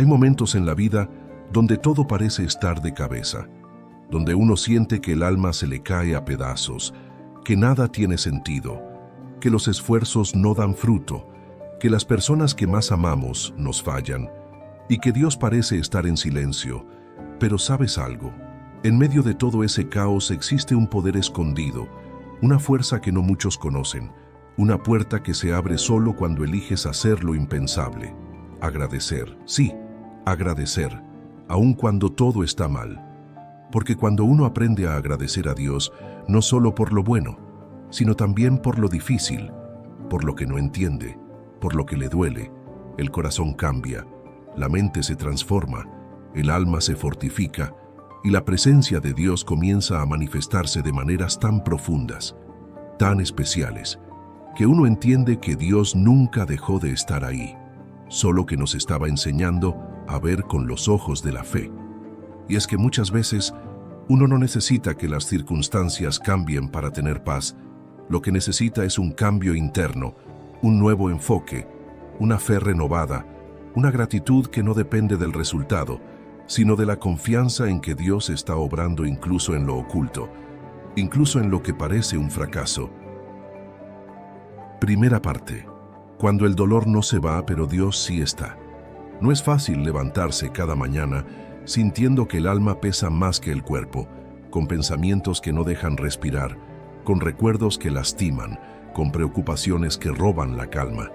Hay momentos en la vida donde todo parece estar de cabeza, donde uno siente que el alma se le cae a pedazos, que nada tiene sentido, que los esfuerzos no dan fruto, que las personas que más amamos nos fallan y que Dios parece estar en silencio. Pero ¿sabes algo? En medio de todo ese caos existe un poder escondido, una fuerza que no muchos conocen, una puerta que se abre solo cuando eliges hacer lo impensable. Agradecer, sí, agradecer, aun cuando todo está mal. Porque cuando uno aprende a agradecer a Dios, no solo por lo bueno, sino también por lo difícil, por lo que no entiende, por lo que le duele, el corazón cambia, la mente se transforma, el alma se fortifica y la presencia de Dios comienza a manifestarse de maneras tan profundas, tan especiales, que uno entiende que Dios nunca dejó de estar ahí, solo que nos estaba enseñando a ver con los ojos de la fe. Y es que muchas veces uno no necesita que las circunstancias cambien para tener paz. Lo que necesita es un cambio interno, un nuevo enfoque, una fe renovada, una gratitud que no depende del resultado, sino de la confianza en que Dios está obrando incluso en lo oculto, incluso en lo que parece un fracaso. Primera parte. Cuando el dolor no se va, pero Dios sí está. No es fácil levantarse cada mañana sintiendo que el alma pesa más que el cuerpo, con pensamientos que no dejan respirar, con recuerdos que lastiman, con preocupaciones que roban la calma.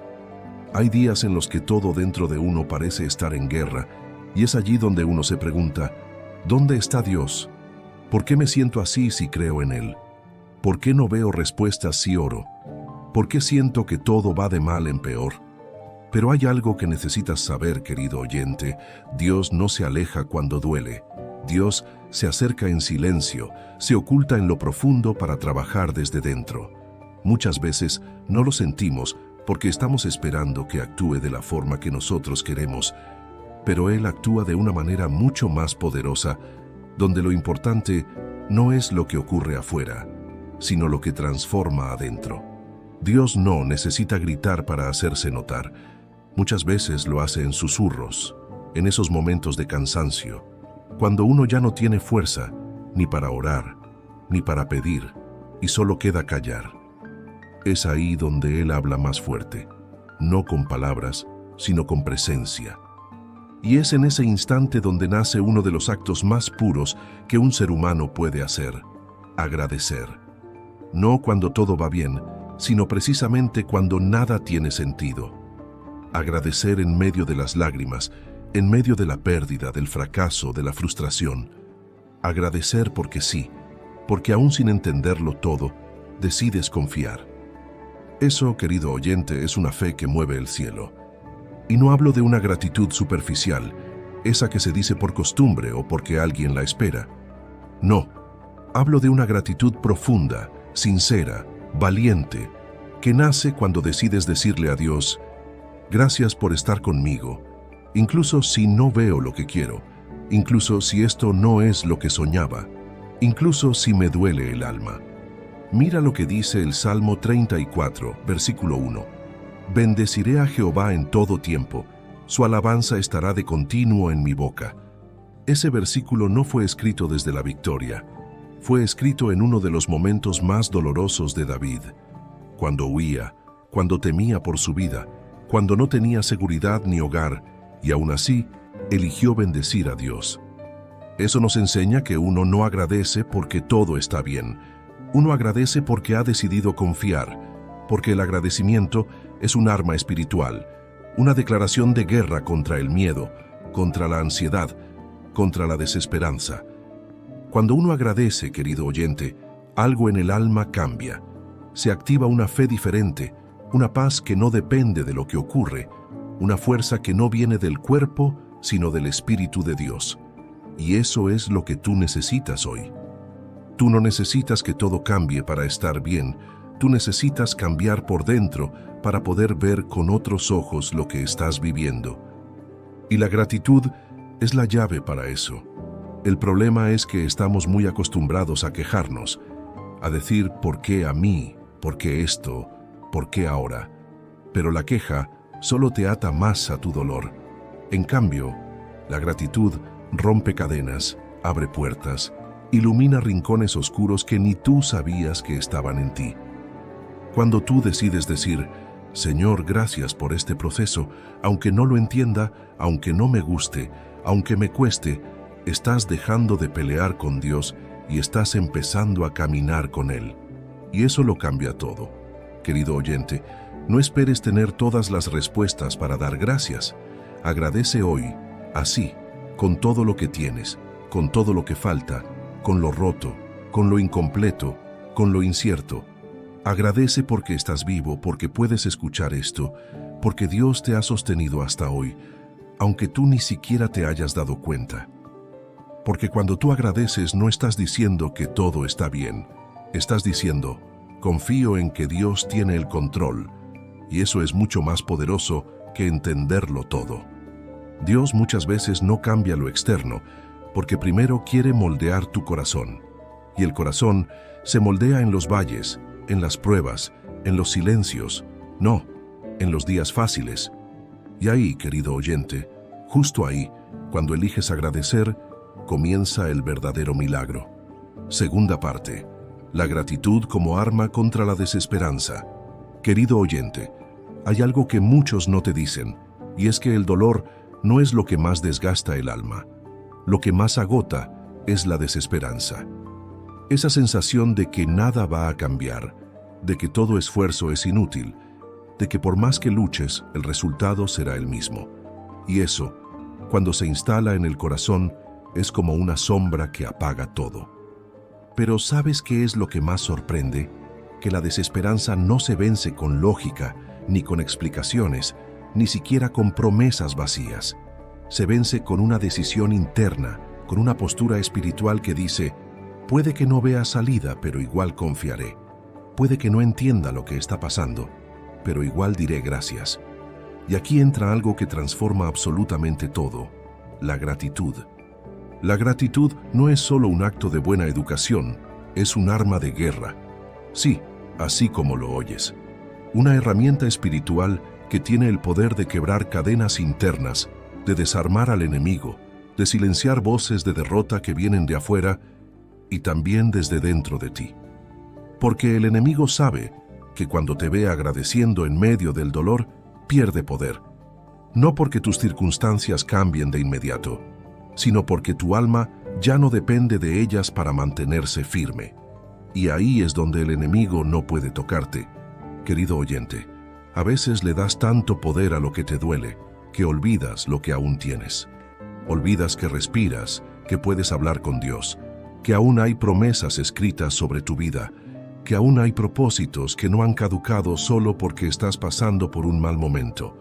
Hay días en los que todo dentro de uno parece estar en guerra, y es allí donde uno se pregunta, ¿dónde está Dios? ¿Por qué me siento así si creo en Él? ¿Por qué no veo respuestas si oro? ¿Por qué siento que todo va de mal en peor? Pero hay algo que necesitas saber, querido oyente. Dios no se aleja cuando duele. Dios se acerca en silencio, se oculta en lo profundo para trabajar desde dentro. Muchas veces no lo sentimos porque estamos esperando que actúe de la forma que nosotros queremos, pero Él actúa de una manera mucho más poderosa, donde lo importante no es lo que ocurre afuera, sino lo que transforma adentro. Dios no necesita gritar para hacerse notar. Muchas veces lo hace en susurros, en esos momentos de cansancio, cuando uno ya no tiene fuerza ni para orar, ni para pedir, y solo queda callar. Es ahí donde Él habla más fuerte, no con palabras, sino con presencia. Y es en ese instante donde nace uno de los actos más puros que un ser humano puede hacer: agradecer. No cuando todo va bien, sino precisamente cuando nada tiene sentido. Agradecer en medio de las lágrimas, en medio de la pérdida, del fracaso, de la frustración. Agradecer porque sí, porque aún sin entenderlo todo, decides confiar. Eso, querido oyente, es una fe que mueve el cielo. Y no hablo de una gratitud superficial, esa que se dice por costumbre o porque alguien la espera. No, hablo de una gratitud profunda, sincera, valiente, que nace cuando decides decirle a Dios: gracias por estar conmigo, incluso si no veo lo que quiero, incluso si esto no es lo que soñaba, incluso si me duele el alma. Mira lo que dice el Salmo 34, versículo 1. Bendeciré a Jehová en todo tiempo, su alabanza estará de continuo en mi boca. Ese versículo no fue escrito desde la victoria, fue escrito en uno de los momentos más dolorosos de David, cuando huía, cuando temía por su vida, cuando no tenía seguridad ni hogar, y aún así eligió bendecir a Dios. Eso nos enseña que uno no agradece porque todo está bien. Uno agradece porque ha decidido confiar, porque el agradecimiento es un arma espiritual, una declaración de guerra contra el miedo, contra la ansiedad, contra la desesperanza. Cuando uno agradece, querido oyente, algo en el alma cambia. Se activa una fe diferente, una paz que no depende de lo que ocurre, una fuerza que no viene del cuerpo, sino del Espíritu de Dios. Y eso es lo que tú necesitas hoy. Tú no necesitas que todo cambie para estar bien. Tú necesitas cambiar por dentro para poder ver con otros ojos lo que estás viviendo. Y la gratitud es la llave para eso. El problema es que estamos muy acostumbrados a quejarnos, a decir ¿por qué a mí? ¿Por qué esto? ¿Por qué ahora? Pero la queja solo te ata más a tu dolor. En cambio, La gratitud rompe cadenas, abre puertas, ilumina rincones oscuros que ni tú sabías que estaban en ti. Cuando tú decides decir, Señor, gracias por este proceso, aunque no lo entienda, aunque no me guste, aunque me cueste, estás dejando de pelear con Dios y estás empezando a caminar con Él. Y eso lo cambia todo. Querido oyente, no esperes tener todas las respuestas para dar gracias. Agradece hoy, así, con todo lo que tienes, con todo lo que falta, con lo roto, con lo incompleto, con lo incierto. Agradece porque estás vivo, porque puedes escuchar esto, porque Dios te ha sostenido hasta hoy, aunque tú ni siquiera te hayas dado cuenta. Porque cuando tú agradeces no estás diciendo que todo está bien, estás diciendo, confío en que Dios tiene el control, y eso es mucho más poderoso que entenderlo todo. Dios muchas veces no cambia lo externo, porque primero quiere moldear tu corazón, y el corazón se moldea en los valles, en las pruebas, en los silencios, no, en los días fáciles. Y ahí, querido oyente, justo ahí, cuando eliges agradecer, comienza el verdadero milagro. Segunda parte, la gratitud como arma contra la desesperanza. Querido oyente, hay algo que muchos no te dicen, y es que el dolor no es lo que más desgasta el alma. Lo que más agota es la desesperanza. Esa sensación de que nada va a cambiar, de que todo esfuerzo es inútil, de que por más que luches, el resultado será el mismo. Y eso, cuando se instala en el corazón, es como una sombra que apaga todo. Pero ¿sabes qué es lo que más sorprende? Que la desesperanza no se vence con lógica, ni con explicaciones, ni siquiera con promesas vacías. Se vence con una decisión interna, con una postura espiritual que dice, puede que no vea salida, pero igual confiaré. Puede que no entienda lo que está pasando, pero igual diré gracias. Y aquí entra algo que transforma absolutamente todo, la gratitud. La gratitud no es solo un acto de buena educación, es un arma de guerra. Sí, así como lo oyes. Una herramienta espiritual que tiene el poder de quebrar cadenas internas, de desarmar al enemigo, de silenciar voces de derrota que vienen de afuera y también desde dentro de ti. Porque el enemigo sabe que cuando te ve agradeciendo en medio del dolor, pierde poder. No porque tus circunstancias cambien de inmediato, sino porque tu alma ya no depende de ellas para mantenerse firme. Y ahí es donde el enemigo no puede tocarte. Querido oyente, a veces le das tanto poder a lo que te duele, que olvidas lo que aún tienes. Olvidas que respiras, que puedes hablar con Dios, que aún hay promesas escritas sobre tu vida, que aún hay propósitos que no han caducado solo porque estás pasando por un mal momento.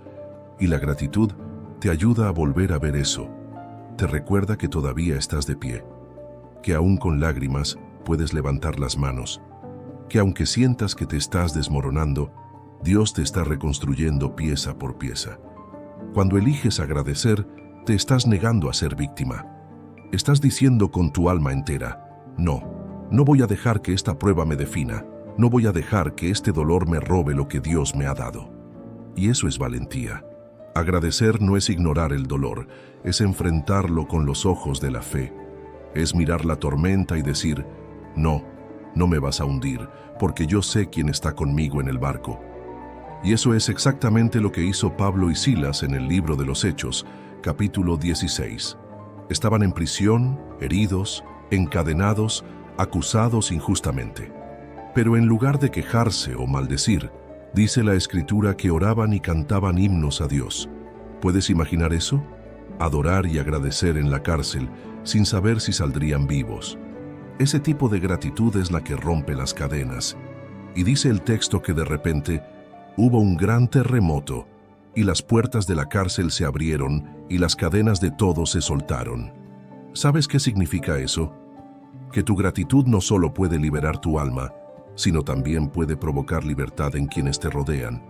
Y la gratitud te ayuda a volver a ver eso. Te recuerda que todavía estás de pie, que aún con lágrimas puedes levantar las manos, que aunque sientas que te estás desmoronando, Dios te está reconstruyendo pieza por pieza. Cuando eliges agradecer, te estás negando a ser víctima. Estás diciendo con tu alma entera, no voy a dejar que esta prueba me defina, no voy a dejar que este dolor me robe lo que Dios me ha dado. Y eso es valentía. Agradecer no es ignorar el dolor, es enfrentarlo con los ojos de la fe. Es mirar la tormenta y decir, no me vas a hundir, porque yo sé quién está conmigo en el barco. Y eso es exactamente lo que hizo Pablo y Silas en el libro de los Hechos, capítulo 16. Estaban en prisión, heridos, encadenados, acusados injustamente. Pero en lugar de quejarse o maldecir, dice la Escritura que oraban y cantaban himnos a Dios. ¿Puedes imaginar eso? Adorar y agradecer en la cárcel sin saber si saldrían vivos. Ese tipo de gratitud es la que rompe las cadenas. Y dice el texto que de repente hubo un gran terremoto y las puertas de la cárcel se abrieron y las cadenas de todos se soltaron. ¿Sabes qué significa eso? Que tu gratitud no solo puede liberar tu alma, sino también puede provocar libertad en quienes te rodean.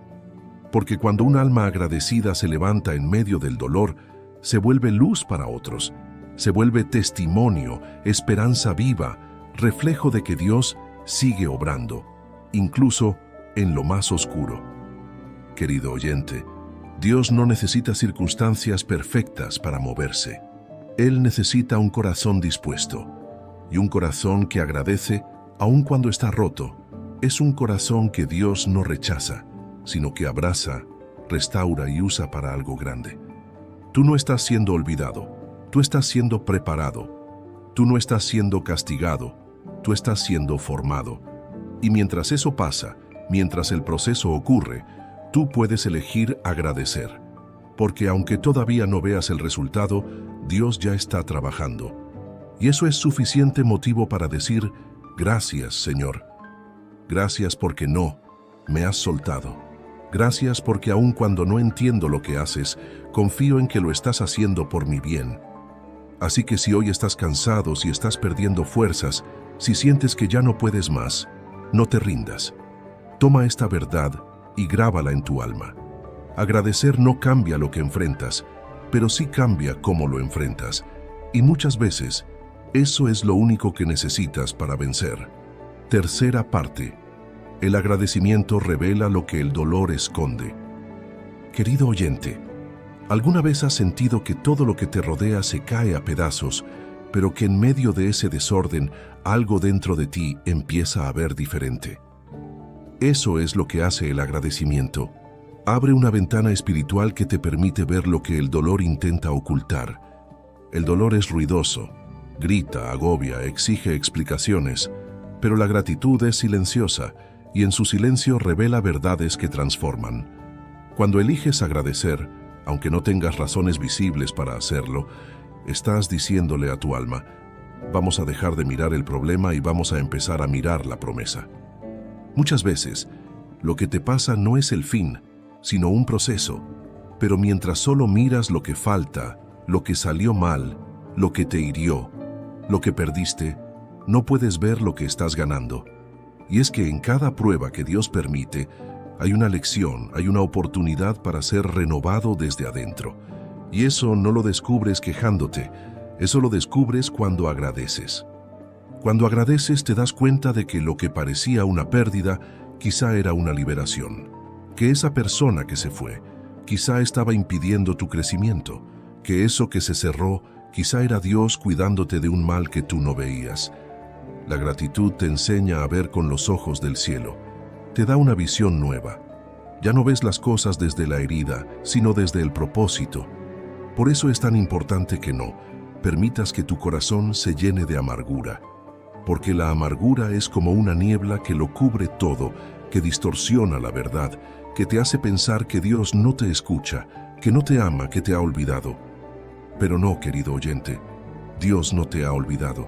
Porque cuando un alma agradecida se levanta en medio del dolor, se vuelve luz para otros, se vuelve testimonio, esperanza viva, reflejo de que Dios sigue obrando, incluso en lo más oscuro. Querido oyente, Dios no necesita circunstancias perfectas para moverse. Él necesita un corazón dispuesto, y un corazón que agradece aun cuando está roto. Es un corazón que Dios no rechaza, sino que abraza, restaura y usa para algo grande. Tú no estás siendo olvidado, tú estás siendo preparado, tú no estás siendo castigado, tú estás siendo formado. Y mientras eso pasa, mientras el proceso ocurre, tú puedes elegir agradecer. Porque aunque todavía no veas el resultado, Dios ya está trabajando. Y eso es suficiente motivo para decir, gracias, Señor. Gracias porque no me has soltado. Gracias porque aun cuando no entiendo lo que haces, confío en que lo estás haciendo por mi bien. Así que si hoy estás cansado, si estás perdiendo fuerzas, si sientes que ya no puedes más, no te rindas. Toma esta verdad y grábala en tu alma. Agradecer no cambia lo que enfrentas, pero sí cambia cómo lo enfrentas. Y muchas veces, eso es lo único que necesitas para vencer. Tercera parte. El agradecimiento revela lo que el dolor esconde. Querido oyente, ¿alguna vez has sentido que todo lo que te rodea se cae a pedazos, pero que en medio de ese desorden algo dentro de ti empieza a ver diferente? Eso es lo que hace el agradecimiento. Abre una ventana espiritual que te permite ver lo que el dolor intenta ocultar. El dolor es ruidoso, grita, agobia, exige explicaciones, pero la gratitud es silenciosa y en su silencio revela verdades que transforman. Cuando eliges agradecer, aunque no tengas razones visibles para hacerlo, estás diciéndole a tu alma, vamos a dejar de mirar el problema y vamos a empezar a mirar la promesa. Muchas veces, lo que te pasa no es el fin, sino un proceso, pero mientras solo miras lo que falta, lo que salió mal, lo que te hirió, lo que perdiste, no puedes ver lo que estás ganando. Y es que en cada prueba que Dios permite, hay una lección, hay una oportunidad para ser renovado desde adentro. Y eso no lo descubres quejándote, eso lo descubres cuando agradeces. Cuando agradeces te das cuenta de que lo que parecía una pérdida, quizá era una liberación. Que esa persona que se fue, quizá estaba impidiendo tu crecimiento. Que eso que se cerró, quizá era Dios cuidándote de un mal que tú no veías. La gratitud te enseña a ver con los ojos del cielo. Te da una visión nueva. Ya no ves las cosas desde la herida, sino desde el propósito. Por eso es tan importante que no permitas que tu corazón se llene de amargura. Porque la amargura es como una niebla que lo cubre todo, que distorsiona la verdad, que te hace pensar que Dios no te escucha, que no te ama, que te ha olvidado. Pero no, querido oyente, Dios no te ha olvidado.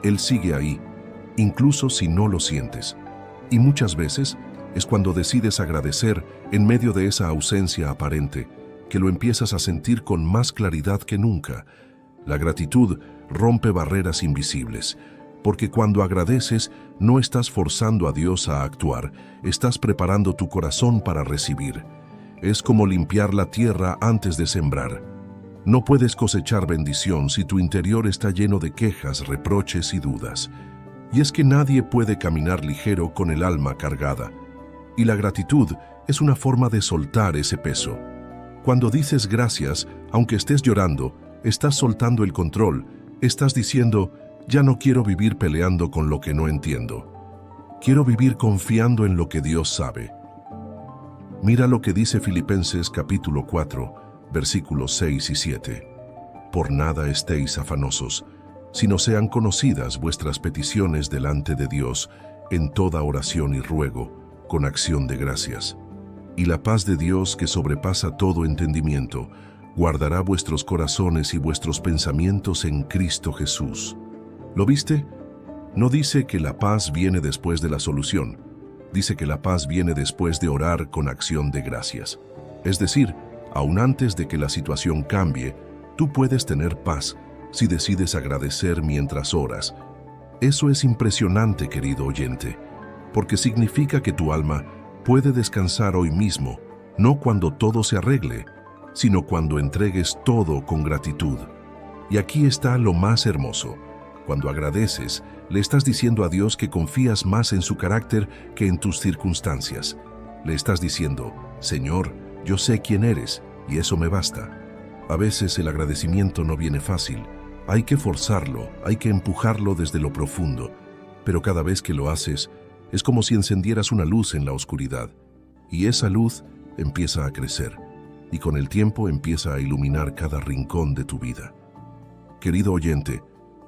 Él sigue ahí, incluso si no lo sientes. Y muchas veces es cuando decides agradecer en medio de esa ausencia aparente, que lo empiezas a sentir con más claridad que nunca. La gratitud rompe barreras invisibles, porque cuando agradeces no estás forzando a Dios a actuar, estás preparando tu corazón para recibir. Es como limpiar la tierra antes de sembrar. No puedes cosechar bendición si tu interior está lleno de quejas, reproches y dudas. Y es que nadie puede caminar ligero con el alma cargada. Y la gratitud es una forma de soltar ese peso. Cuando dices gracias, aunque estés llorando, estás soltando el control, estás diciendo, ya no quiero vivir peleando con lo que no entiendo. Quiero vivir confiando en lo que Dios sabe. Mira lo que dice Filipenses capítulo 4, versículos 6 y 7. Por nada estéis afanosos, sino sean conocidas vuestras peticiones delante de Dios en toda oración y ruego, con acción de gracias. Y la paz de Dios, que sobrepasa todo entendimiento, guardará vuestros corazones y vuestros pensamientos en Cristo Jesús. ¿Lo viste? No dice que la paz viene después de la solución. Dice que la paz viene después de orar con acción de gracias. Es decir, aún antes de que la situación cambie, tú puedes tener paz si decides agradecer mientras oras. Eso es impresionante, querido oyente, porque significa que tu alma puede descansar hoy mismo, no cuando todo se arregle, sino cuando entregues todo con gratitud. Y aquí está lo más hermoso. Cuando agradeces, le estás diciendo a Dios que confías más en su carácter que en tus circunstancias. Le estás diciendo, Señor, yo sé quién eres y eso me basta. A veces el agradecimiento no viene fácil. Hay que forzarlo, hay que empujarlo desde lo profundo, pero cada vez que lo haces, es como si encendieras una luz en la oscuridad, y esa luz empieza a crecer, y con el tiempo empieza a iluminar cada rincón de tu vida. Querido oyente,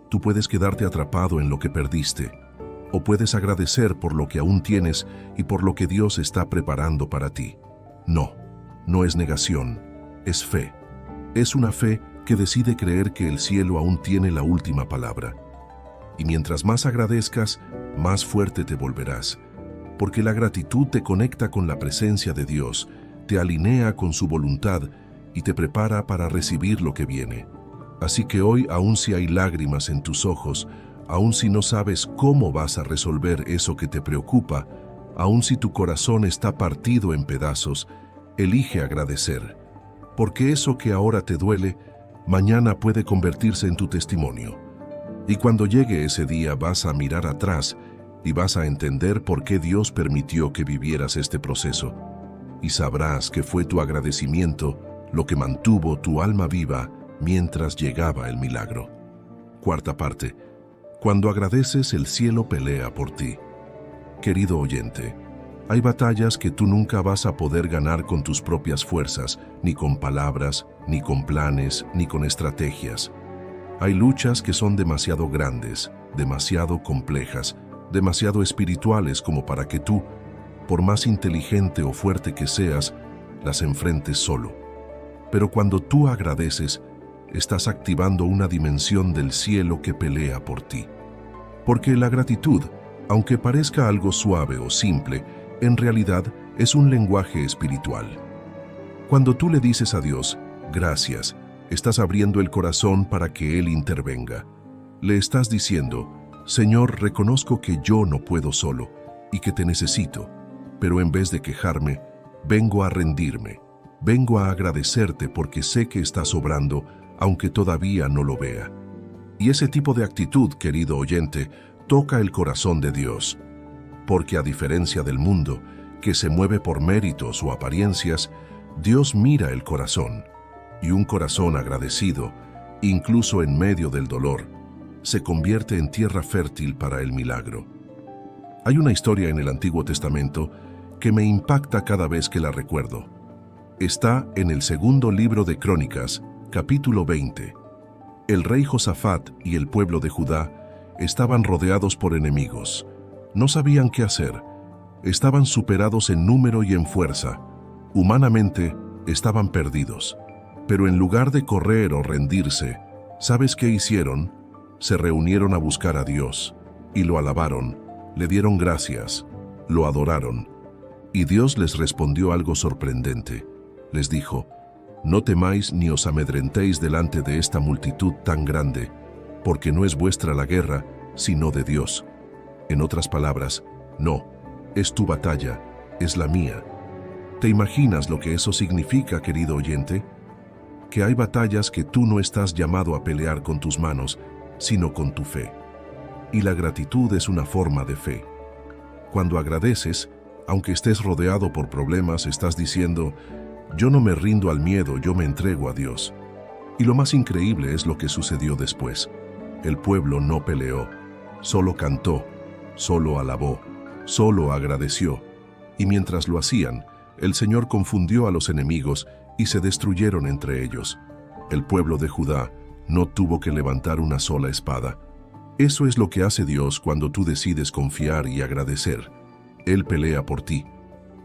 tú puedes quedarte atrapado en lo que perdiste, o puedes agradecer por lo que aún tienes y por lo que Dios está preparando para ti. No, no es negación, es fe. Es una fe que decide creer que el cielo aún tiene la última palabra. Y mientras más agradezcas, más fuerte te volverás, porque la gratitud te conecta con la presencia de Dios, te alinea con su voluntad y te prepara para recibir lo que viene. Así que hoy, aun si hay lágrimas en tus ojos, aun si no sabes cómo vas a resolver eso que te preocupa, aun si tu corazón está partido en pedazos, elige agradecer, porque eso que ahora te duele, mañana puede convertirse en tu testimonio. Y cuando llegue ese día vas a mirar atrás y vas a entender por qué Dios permitió que vivieras este proceso. Y sabrás que fue tu agradecimiento lo que mantuvo tu alma viva mientras llegaba el milagro. Cuarta parte. Cuando agradeces, el cielo pelea por ti. Querido oyente, hay batallas que tú nunca vas a poder ganar con tus propias fuerzas, ni con palabras, ni con planes, ni con estrategias. Hay luchas que son demasiado grandes, demasiado complejas, demasiado espirituales como para que tú, por más inteligente o fuerte que seas, las enfrentes solo. Pero cuando tú agradeces, estás activando una dimensión del cielo que pelea por ti. Porque la gratitud, aunque parezca algo suave o simple, en realidad es un lenguaje espiritual. Cuando tú le dices a Dios, gracias, estás abriendo el corazón para que Él intervenga. Le estás diciendo, Señor, reconozco que yo no puedo solo y que te necesito, pero en vez de quejarme, vengo a rendirme, vengo a agradecerte porque sé que estás obrando, aunque todavía no lo vea. Y ese tipo de actitud, querido oyente, toca el corazón de Dios, porque a diferencia del mundo, que se mueve por méritos o apariencias, Dios mira el corazón. Y un corazón agradecido, incluso en medio del dolor, se convierte en tierra fértil para el milagro. Hay una historia en el Antiguo Testamento que me impacta cada vez que la recuerdo. Está en el segundo libro de Crónicas, capítulo 20. El rey Josafat y el pueblo de Judá estaban rodeados por enemigos. No sabían qué hacer. Estaban superados en número y en fuerza. Humanamente, estaban perdidos. Pero en lugar de correr o rendirse, ¿sabes qué hicieron? Se reunieron a buscar a Dios, y lo alabaron, le dieron gracias, lo adoraron. Y Dios les respondió algo sorprendente. Les dijo, no temáis ni os amedrentéis delante de esta multitud tan grande, porque no es vuestra la guerra, sino de Dios. En otras palabras, no, es tu batalla, es la mía. ¿Te imaginas lo que eso significa, querido oyente? Que hay batallas que tú no estás llamado a pelear con tus manos, sino con tu fe. Y la gratitud es una forma de fe. Cuando agradeces, aunque estés rodeado por problemas, estás diciendo, yo no me rindo al miedo, yo me entrego a Dios. Y lo más increíble es lo que sucedió después. El pueblo no peleó, solo cantó, solo alabó, solo agradeció. Y mientras lo hacían, el Señor confundió a los enemigos y se destruyeron entre ellos. El pueblo de Judá no tuvo que levantar una sola espada. Eso es lo que hace Dios cuando tú decides confiar y agradecer. Él pelea por ti.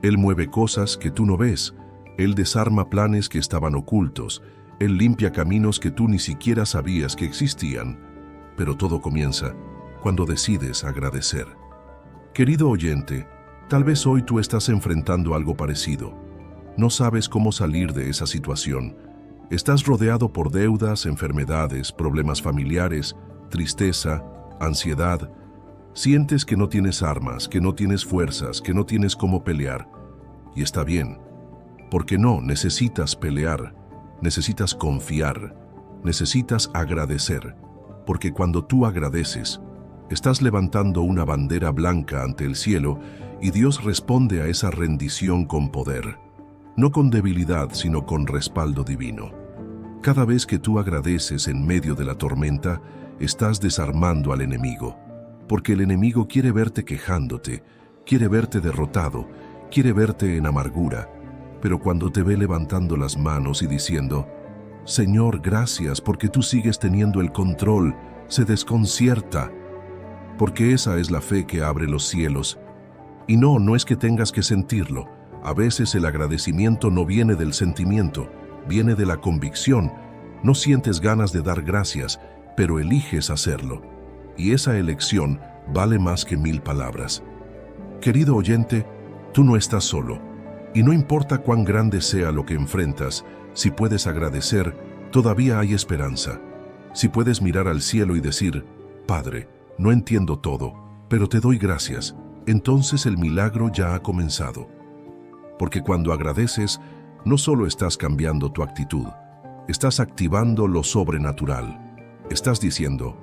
Él mueve cosas que tú no ves. Él desarma planes que estaban ocultos. Él limpia caminos que tú ni siquiera sabías que existían. Pero todo comienza cuando decides agradecer. Querido oyente, tal vez hoy tú estás enfrentando algo parecido. No sabes cómo salir de esa situación. Estás rodeado por deudas, enfermedades, problemas familiares, tristeza, ansiedad. Sientes que no tienes armas, que no tienes fuerzas, que no tienes cómo pelear. Y está bien, porque no necesitas pelear, necesitas confiar, necesitas agradecer, porque cuando tú agradeces, estás levantando una bandera blanca ante el cielo y Dios responde a esa rendición con poder. no con debilidad, sino con respaldo divino. Cada vez que tú agradeces en medio de la tormenta, estás desarmando al enemigo, porque el enemigo quiere verte quejándote, quiere verte derrotado, quiere verte en amargura, pero cuando te ve levantando las manos y diciendo, Señor, gracias porque tú sigues teniendo el control, se desconcierta, porque esa es la fe que abre los cielos. Y no es que tengas que sentirlo. A veces el agradecimiento no viene del sentimiento, viene de la convicción. No sientes ganas de dar gracias, pero eliges hacerlo. Y esa elección vale más que 1000 palabras. Querido oyente, tú no estás solo. Y no importa cuán grande sea lo que enfrentas, si puedes agradecer, todavía hay esperanza. Si puedes mirar al cielo y decir, Padre, no entiendo todo, pero te doy gracias, entonces el milagro ya ha comenzado. Porque cuando agradeces, no solo estás cambiando tu actitud, estás activando lo sobrenatural. Estás diciendo,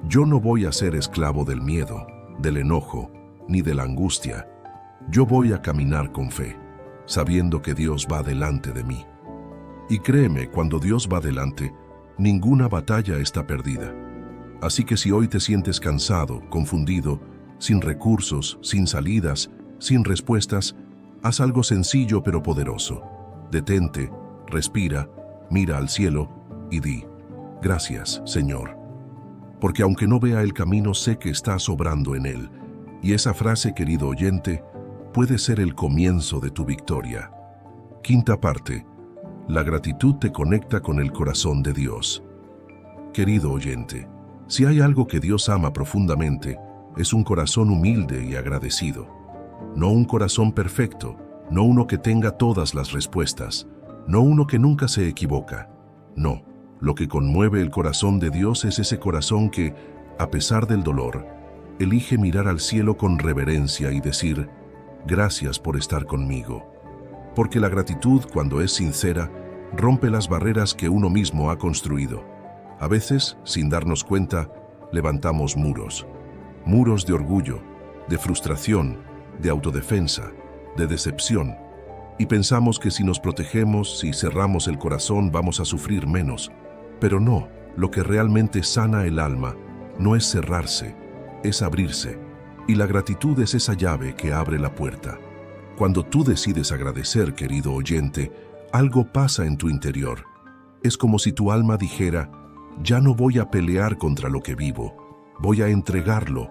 yo no voy a ser esclavo del miedo, del enojo, ni de la angustia. Yo voy a caminar con fe, sabiendo que Dios va delante de mí. Y créeme, cuando Dios va delante, ninguna batalla está perdida. Así que si hoy te sientes cansado, confundido, sin recursos, sin salidas, sin respuestas, haz algo sencillo pero poderoso. Detente, respira, mira al cielo y di, gracias, Señor. Porque aunque no vea el camino, sé que estás obrando en él. Y esa frase, querido oyente, puede ser el comienzo de tu victoria. Quinta parte. La gratitud te conecta con el corazón de Dios. Querido oyente, si hay algo que Dios ama profundamente, es un corazón humilde y agradecido. No un corazón perfecto, no uno que tenga todas las respuestas, no uno que nunca se equivoca. No, lo que conmueve el corazón de Dios es ese corazón que, a pesar del dolor, elige mirar al cielo con reverencia y decir, gracias por estar conmigo. Porque la gratitud, cuando es sincera, rompe las barreras que uno mismo ha construido. A veces, sin darnos cuenta, levantamos muros. Muros de orgullo, de frustración, de autodefensa, de decepción. Y pensamos que si nos protegemos, si cerramos el corazón, vamos a sufrir menos. Pero no, lo que realmente sana el alma no es cerrarse, es abrirse. Y la gratitud es esa llave que abre la puerta. Cuando tú decides agradecer, querido oyente, algo pasa en tu interior. Es como si tu alma dijera, ya no voy a pelear contra lo que vivo, voy a entregarlo,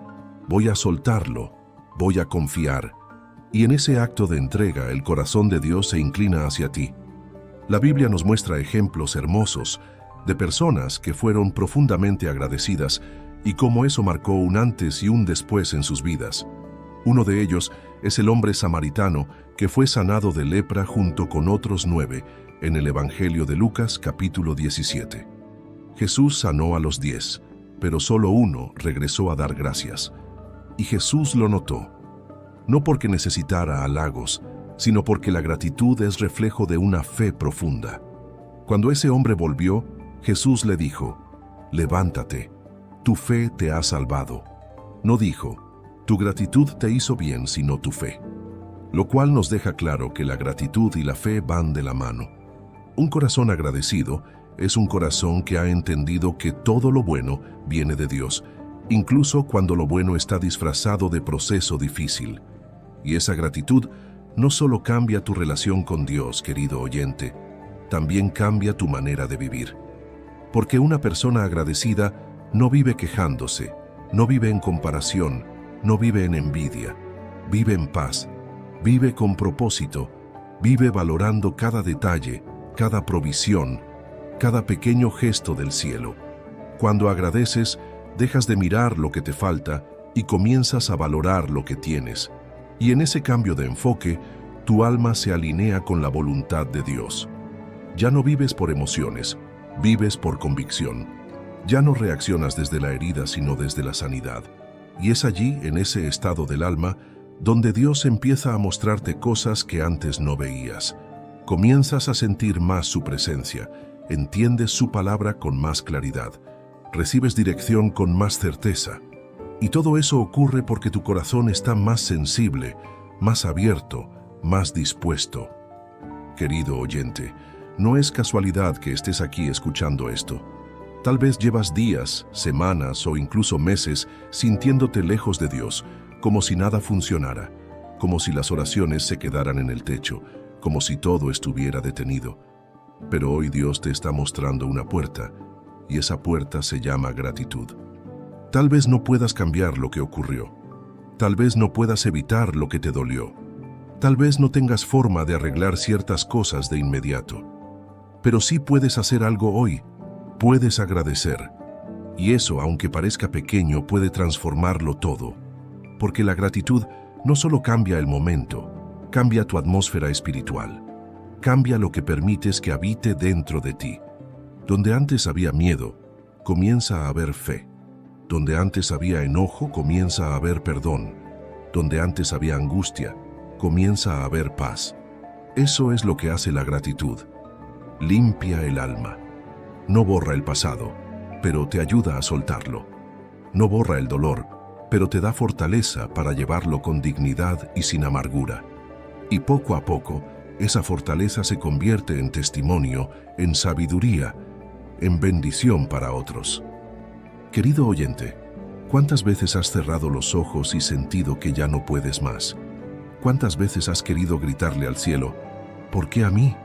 voy a soltarlo, voy a confiar. Y en ese acto de entrega, el corazón de Dios se inclina hacia ti. La Biblia nos muestra ejemplos hermosos de personas que fueron profundamente agradecidas y cómo eso marcó un antes y un después en sus vidas. Uno de ellos es el hombre samaritano que fue sanado de lepra junto con otros 9 en el Evangelio de Lucas capítulo 17. Jesús sanó a los 10, pero solo uno regresó a dar gracias. Y Jesús lo notó, no porque necesitara halagos, sino porque la gratitud es reflejo de una fe profunda. Cuando ese hombre volvió, Jesús le dijo, levántate, tu fe te ha salvado. No dijo, tu gratitud te hizo bien, sino tu fe. Lo cual nos deja claro que la gratitud y la fe van de la mano. Un corazón agradecido es un corazón que ha entendido que todo lo bueno viene de Dios, incluso cuando lo bueno está disfrazado de proceso difícil. Y esa gratitud no solo cambia tu relación con Dios, querido oyente, también cambia tu manera de vivir. Porque una persona agradecida no vive quejándose, no vive en comparación, no vive en envidia, vive en paz, vive con propósito, vive valorando cada detalle, cada provisión, cada pequeño gesto del cielo. Cuando agradeces, dejas de mirar lo que te falta y comienzas a valorar lo que tienes. Y en ese cambio de enfoque, tu alma se alinea con la voluntad de Dios. Ya no vives por emociones, vives por convicción. Ya no reaccionas desde la herida, sino desde la sanidad. Y es allí, en ese estado del alma, donde Dios empieza a mostrarte cosas que antes no veías. Comienzas a sentir más su presencia, entiendes su palabra con más claridad, recibes dirección con más certeza. Y todo eso ocurre porque tu corazón está más sensible, más abierto, más dispuesto. Querido oyente, no es casualidad que estés aquí escuchando esto. Tal vez llevas días, semanas o incluso meses sintiéndote lejos de Dios, como si nada funcionara, como si las oraciones se quedaran en el techo, como si todo estuviera detenido. Pero hoy Dios te está mostrando una puerta, y esa puerta se llama gratitud. Tal vez no puedas cambiar lo que ocurrió. Tal vez no puedas evitar lo que te dolió. Tal vez no tengas forma de arreglar ciertas cosas de inmediato. Pero sí puedes hacer algo hoy. Puedes agradecer. Y eso, aunque parezca pequeño, puede transformarlo todo. Porque la gratitud no solo cambia el momento, cambia tu atmósfera espiritual. Cambia lo que permites que habite dentro de ti. Donde antes había miedo, comienza a haber fe. Donde antes había enojo, comienza a haber perdón. Donde antes había angustia, comienza a haber paz. Eso es lo que hace la gratitud. Limpia el alma. No borra el pasado, pero te ayuda a soltarlo. No borra el dolor, pero te da fortaleza para llevarlo con dignidad y sin amargura. Y poco a poco, esa fortaleza se convierte en testimonio, en sabiduría, en bendición para otros. Querido oyente, ¿cuántas veces has cerrado los ojos y sentido que ya no puedes más? ¿Cuántas veces has querido gritarle al cielo, ¿por qué a mí?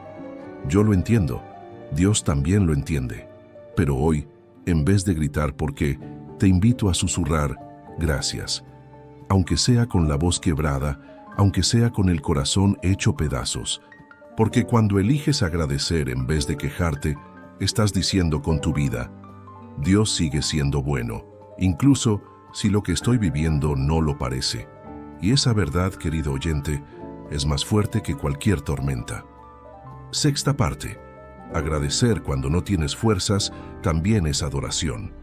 Yo lo entiendo, Dios también lo entiende. Pero hoy, en vez de gritar ¿por qué?, te invito a susurrar, gracias. Aunque sea con la voz quebrada, aunque sea con el corazón hecho pedazos. Porque cuando eliges agradecer en vez de quejarte, estás diciendo con tu vida, Dios sigue siendo bueno, incluso si lo que estoy viviendo no lo parece. Y esa verdad, querido oyente, es más fuerte que cualquier tormenta. Sexta parte. Agradecer cuando no tienes fuerzas también es adoración.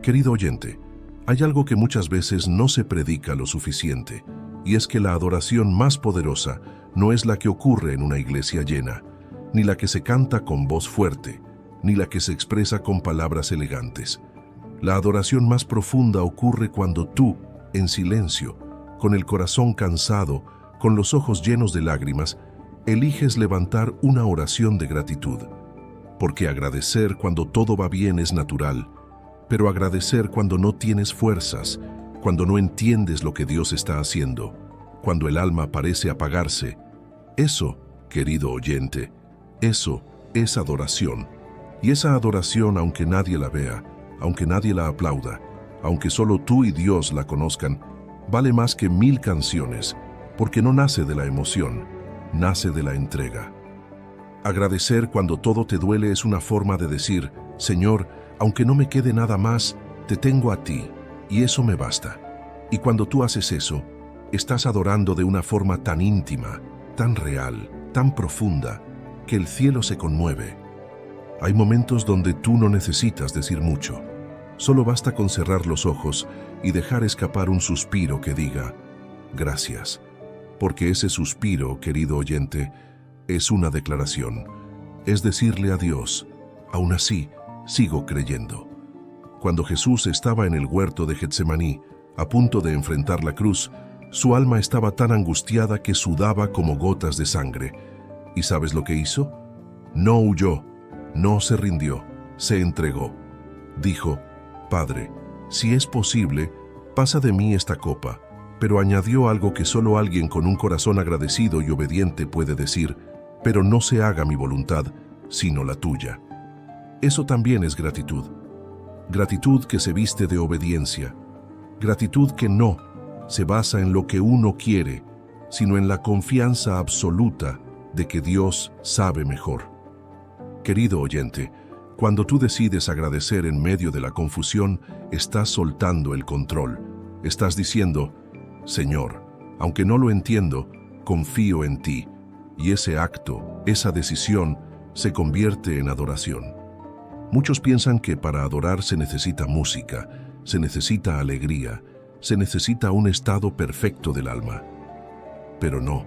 Querido oyente, hay algo que muchas veces no se predica lo suficiente, y es que la adoración más poderosa no es la que ocurre en una iglesia llena, ni la que se canta con voz fuerte, ni la que se expresa con palabras elegantes. La adoración más profunda ocurre cuando tú, en silencio, con el corazón cansado, con los ojos llenos de lágrimas, eliges levantar una oración de gratitud. Porque agradecer cuando todo va bien es natural, pero agradecer cuando no tienes fuerzas, cuando no entiendes lo que Dios está haciendo, cuando el alma parece apagarse, eso, querido oyente, eso es adoración. Y esa adoración, aunque nadie la vea, aunque nadie la aplauda, aunque solo tú y Dios la conozcan, vale más que 1000 canciones, porque no nace de la emoción, nace de la entrega. Agradecer cuando todo te duele es una forma de decir, Señor, aunque no me quede nada más, te tengo a ti, y eso me basta. Y cuando tú haces eso, estás adorando de una forma tan íntima, tan real, tan profunda, que el cielo se conmueve. Hay momentos donde tú no necesitas decir mucho. Solo basta con cerrar los ojos y dejar escapar un suspiro que diga, gracias. Porque ese suspiro, querido oyente, es una declaración. Es decirle a Dios, aún así, sigo creyendo. Cuando Jesús estaba en el huerto de Getsemaní, a punto de enfrentar la cruz, su alma estaba tan angustiada que sudaba como gotas de sangre. ¿Y sabes lo que hizo? No huyó, no se rindió, se entregó. Dijo, Padre, si es posible, pasa de mí esta copa, pero añadió algo que solo alguien con un corazón agradecido y obediente puede decir, pero no se haga mi voluntad, sino la tuya. Eso también es gratitud. Gratitud que se viste de obediencia. Gratitud que no se basa en lo que uno quiere, sino en la confianza absoluta de que Dios sabe mejor. Querido oyente, cuando tú decides agradecer en medio de la confusión, estás soltando el control. Estás diciendo, Señor, aunque no lo entiendo, confío en ti. Y ese acto, esa decisión, se convierte en adoración. Muchos piensan que para adorar se necesita música, se necesita alegría, se necesita un estado perfecto del alma. Pero no.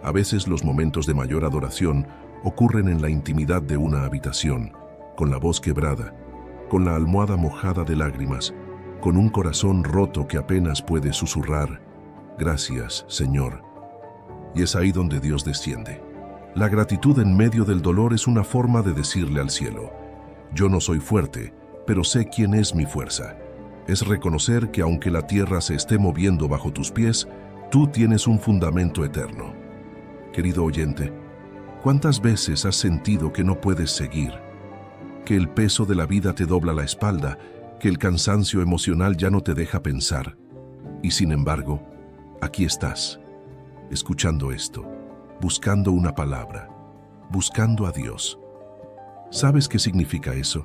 A veces los momentos de mayor adoración ocurren en la intimidad de una habitación, con la voz quebrada, con la almohada mojada de lágrimas, con un corazón roto que apenas puede susurrar, gracias, Señor. Y es ahí donde Dios desciende. La gratitud en medio del dolor es una forma de decirle al cielo: yo no soy fuerte, pero sé quién es mi fuerza. Es reconocer que aunque la tierra se esté moviendo bajo tus pies, tú tienes un fundamento eterno. Querido oyente, ¿cuántas veces has sentido que no puedes seguir? Que el peso de la vida te dobla la espalda, que el cansancio emocional ya no te deja pensar. Y sin embargo, aquí estás, escuchando esto, buscando una palabra, buscando a Dios. ¿Sabes qué significa eso?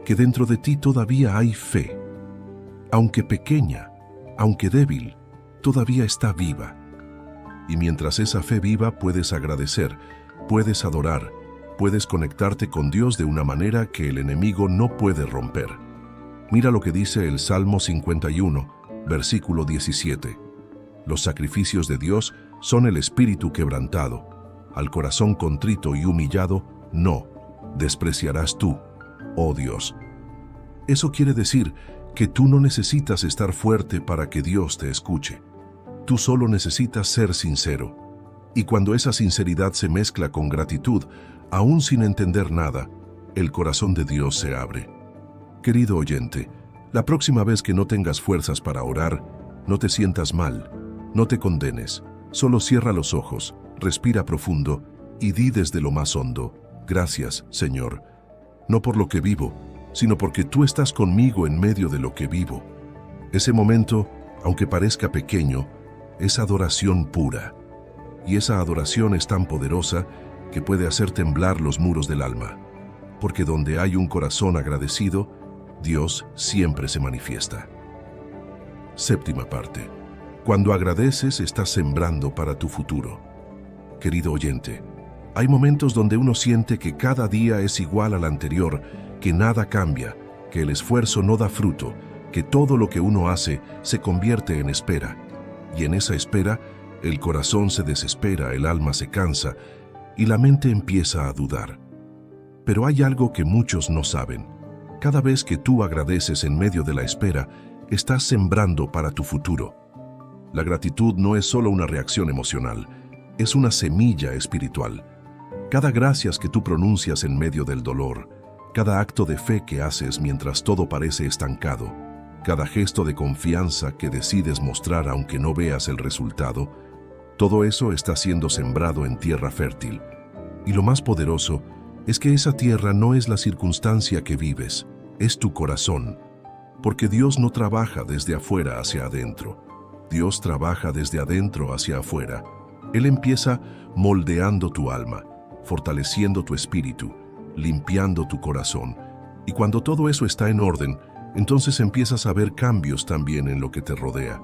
Que dentro de ti todavía hay fe. Aunque pequeña, aunque débil, todavía está viva. Y mientras esa fe viva, puedes agradecer, puedes adorar, puedes conectarte con Dios de una manera que el enemigo no puede romper. Mira lo que dice el Salmo 51, versículo 17. Los sacrificios de Dios son el espíritu quebrantado. Al corazón contrito y humillado, no despreciarás tú, oh Dios. Eso quiere decir que tú no necesitas estar fuerte para que Dios te escuche. Tú solo necesitas ser sincero. Y cuando esa sinceridad se mezcla con gratitud, aún sin entender nada, el corazón de Dios se abre. Querido oyente, la próxima vez que no tengas fuerzas para orar, no te sientas mal, no te condenes, solo cierra los ojos, respira profundo y di desde lo más hondo: gracias, Señor, no por lo que vivo, sino porque tú estás conmigo en medio de lo que vivo. Ese momento, aunque parezca pequeño, es adoración pura. Y esa adoración es tan poderosa que puede hacer temblar los muros del alma. Porque donde hay un corazón agradecido, Dios siempre se manifiesta. Séptima parte. Cuando agradeces, estás sembrando para tu futuro. Querido oyente, hay momentos donde uno siente que cada día es igual al anterior, que nada cambia, que el esfuerzo no da fruto, que todo lo que uno hace se convierte en espera. Y en esa espera, el corazón se desespera, el alma se cansa y la mente empieza a dudar. Pero hay algo que muchos no saben. Cada vez que tú agradeces en medio de la espera, estás sembrando para tu futuro. La gratitud no es solo una reacción emocional, es una semilla espiritual. Cada gracias que tú pronuncias en medio del dolor, cada acto de fe que haces mientras todo parece estancado, cada gesto de confianza que decides mostrar aunque no veas el resultado, todo eso está siendo sembrado en tierra fértil. Y lo más poderoso es que esa tierra no es la circunstancia que vives, es tu corazón. Porque Dios no trabaja desde afuera hacia adentro. Dios trabaja desde adentro hacia afuera. Él empieza moldeando tu alma, fortaleciendo tu espíritu, limpiando tu corazón. Y cuando todo eso está en orden, entonces empiezas a ver cambios también en lo que te rodea.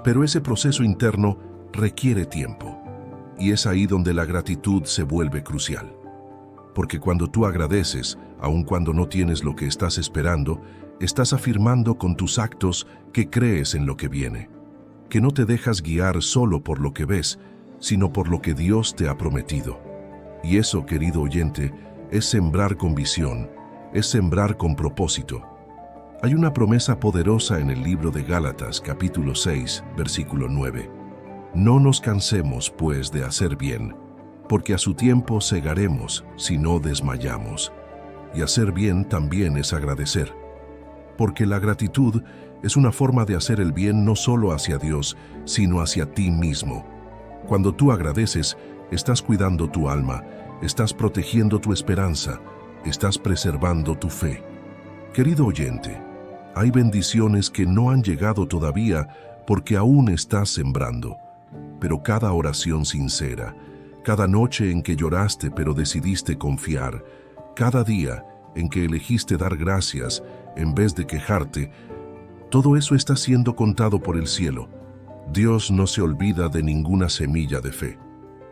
Pero ese proceso interno requiere tiempo. Y es ahí donde la gratitud se vuelve crucial. Porque cuando tú agradeces, aun cuando no tienes lo que estás esperando, estás afirmando con tus actos que crees en lo que viene. Que no te dejas guiar solo por lo que ves, sino por lo que Dios te ha prometido. Y eso, querido oyente, es sembrar con visión, es sembrar con propósito. Hay una promesa poderosa en el libro de Gálatas, capítulo 6, versículo 9. No nos cansemos, pues, de hacer bien, porque a su tiempo segaremos si no desmayamos. Y hacer bien también es agradecer. Porque la gratitud es una forma de hacer el bien no solo hacia Dios, sino hacia ti mismo. Cuando tú agradeces, estás cuidando tu alma, estás protegiendo tu esperanza, estás preservando tu fe. Querido oyente, hay bendiciones que no han llegado todavía porque aún estás sembrando. Pero cada oración sincera, cada noche en que lloraste pero decidiste confiar, cada día en que elegiste dar gracias en vez de quejarte, todo eso está siendo contado por el cielo. Dios no se olvida de ninguna semilla de fe.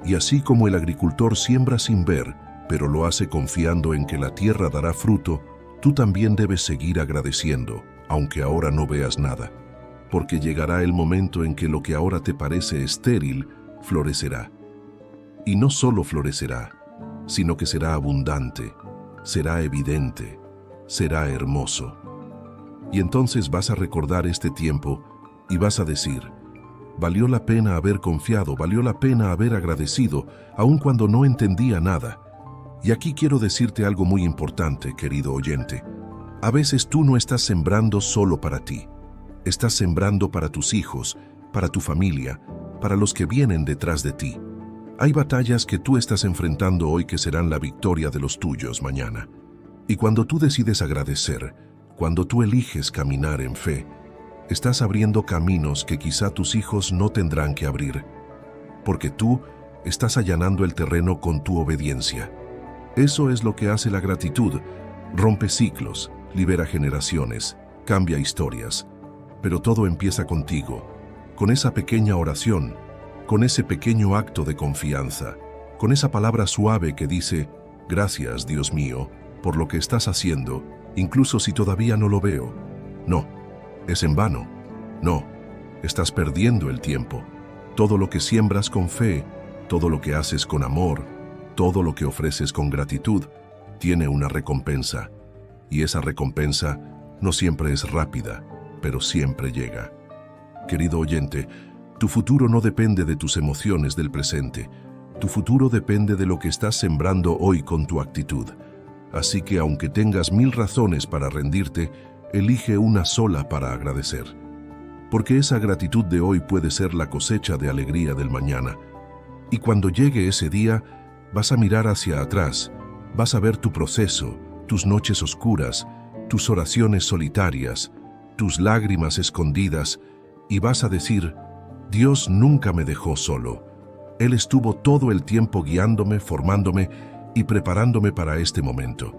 Y así como el agricultor siembra sin ver, pero lo hace confiando en que la tierra dará fruto, tú también debes seguir agradeciendo, aunque ahora no veas nada. Porque llegará el momento en que lo que ahora te parece estéril, florecerá. Y no solo florecerá, sino que será abundante, será evidente, será hermoso. Y entonces vas a recordar este tiempo y vas a decir: Valió la pena haber confiado, valió la pena haber agradecido, aun cuando no entendía nada. Y aquí quiero decirte algo muy importante, querido oyente. A veces tú no estás sembrando solo para ti. Estás sembrando para tus hijos, para tu familia, para los que vienen detrás de ti. Hay batallas que tú estás enfrentando hoy que serán la victoria de los tuyos mañana. Y cuando tú decides agradecer, cuando tú eliges caminar en fe, estás abriendo caminos que quizá tus hijos no tendrán que abrir, porque tú estás allanando el terreno con tu obediencia. Eso es lo que hace la gratitud. Rompe ciclos, libera generaciones, cambia historias. Pero todo empieza contigo, con esa pequeña oración, con ese pequeño acto de confianza, con esa palabra suave que dice, gracias, Dios mío, por lo que estás haciendo, incluso si todavía no lo veo. No, es en vano. No, estás perdiendo el tiempo. Todo lo que siembras con fe, todo lo que haces con amor, todo lo que ofreces con gratitud, tiene una recompensa. Y esa recompensa no siempre es rápida, pero siempre llega. Querido oyente, tu futuro no depende de tus emociones del presente. Tu futuro depende de lo que estás sembrando hoy con tu actitud. Así que aunque tengas 1000 razones para rendirte, elige una sola para agradecer. Porque esa gratitud de hoy puede ser la cosecha de alegría del mañana. Y cuando llegue ese día, vas a mirar hacia atrás, vas a ver tu proceso, tus noches oscuras, tus oraciones solitarias, tus lágrimas escondidas, y vas a decir, Dios nunca me dejó solo. Él estuvo todo el tiempo guiándome, formándome y preparándome para este momento.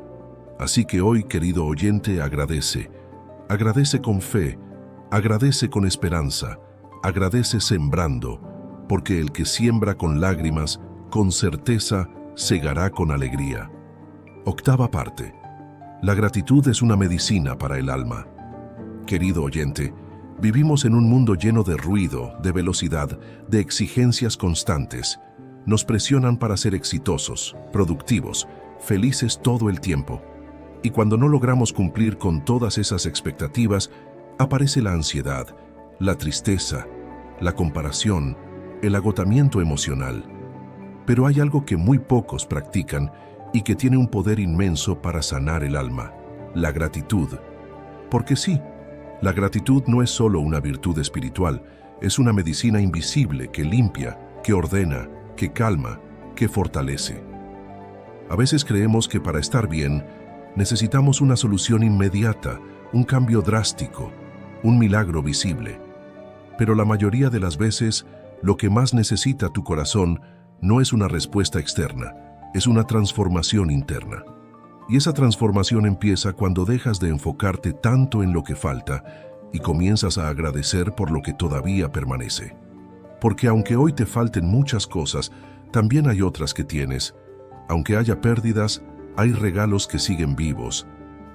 Así que hoy, querido oyente, agradece. Agradece con fe, agradece con esperanza, agradece sembrando, porque el que siembra con lágrimas, con certeza, segará con alegría. Octava parte. La gratitud es una medicina para el alma. Querido oyente, vivimos en un mundo lleno de ruido, de velocidad, de exigencias constantes. Nos presionan para ser exitosos, productivos, felices todo el tiempo. Y cuando no logramos cumplir con todas esas expectativas, aparece la ansiedad, la tristeza, la comparación, el agotamiento emocional. Pero hay algo que muy pocos practican y que tiene un poder inmenso para sanar el alma: la gratitud. Porque sí, la gratitud no es solo una virtud espiritual, es una medicina invisible que limpia, que ordena, que calma, que fortalece. A veces creemos que para estar bien necesitamos una solución inmediata, un cambio drástico, un milagro visible. Pero la mayoría de las veces, lo que más necesita tu corazón no es una respuesta externa, es una transformación interna. Y esa transformación empieza cuando dejas de enfocarte tanto en lo que falta y comienzas a agradecer por lo que todavía permanece. Porque aunque hoy te falten muchas cosas, también hay otras que tienes. Aunque haya pérdidas, hay regalos que siguen vivos.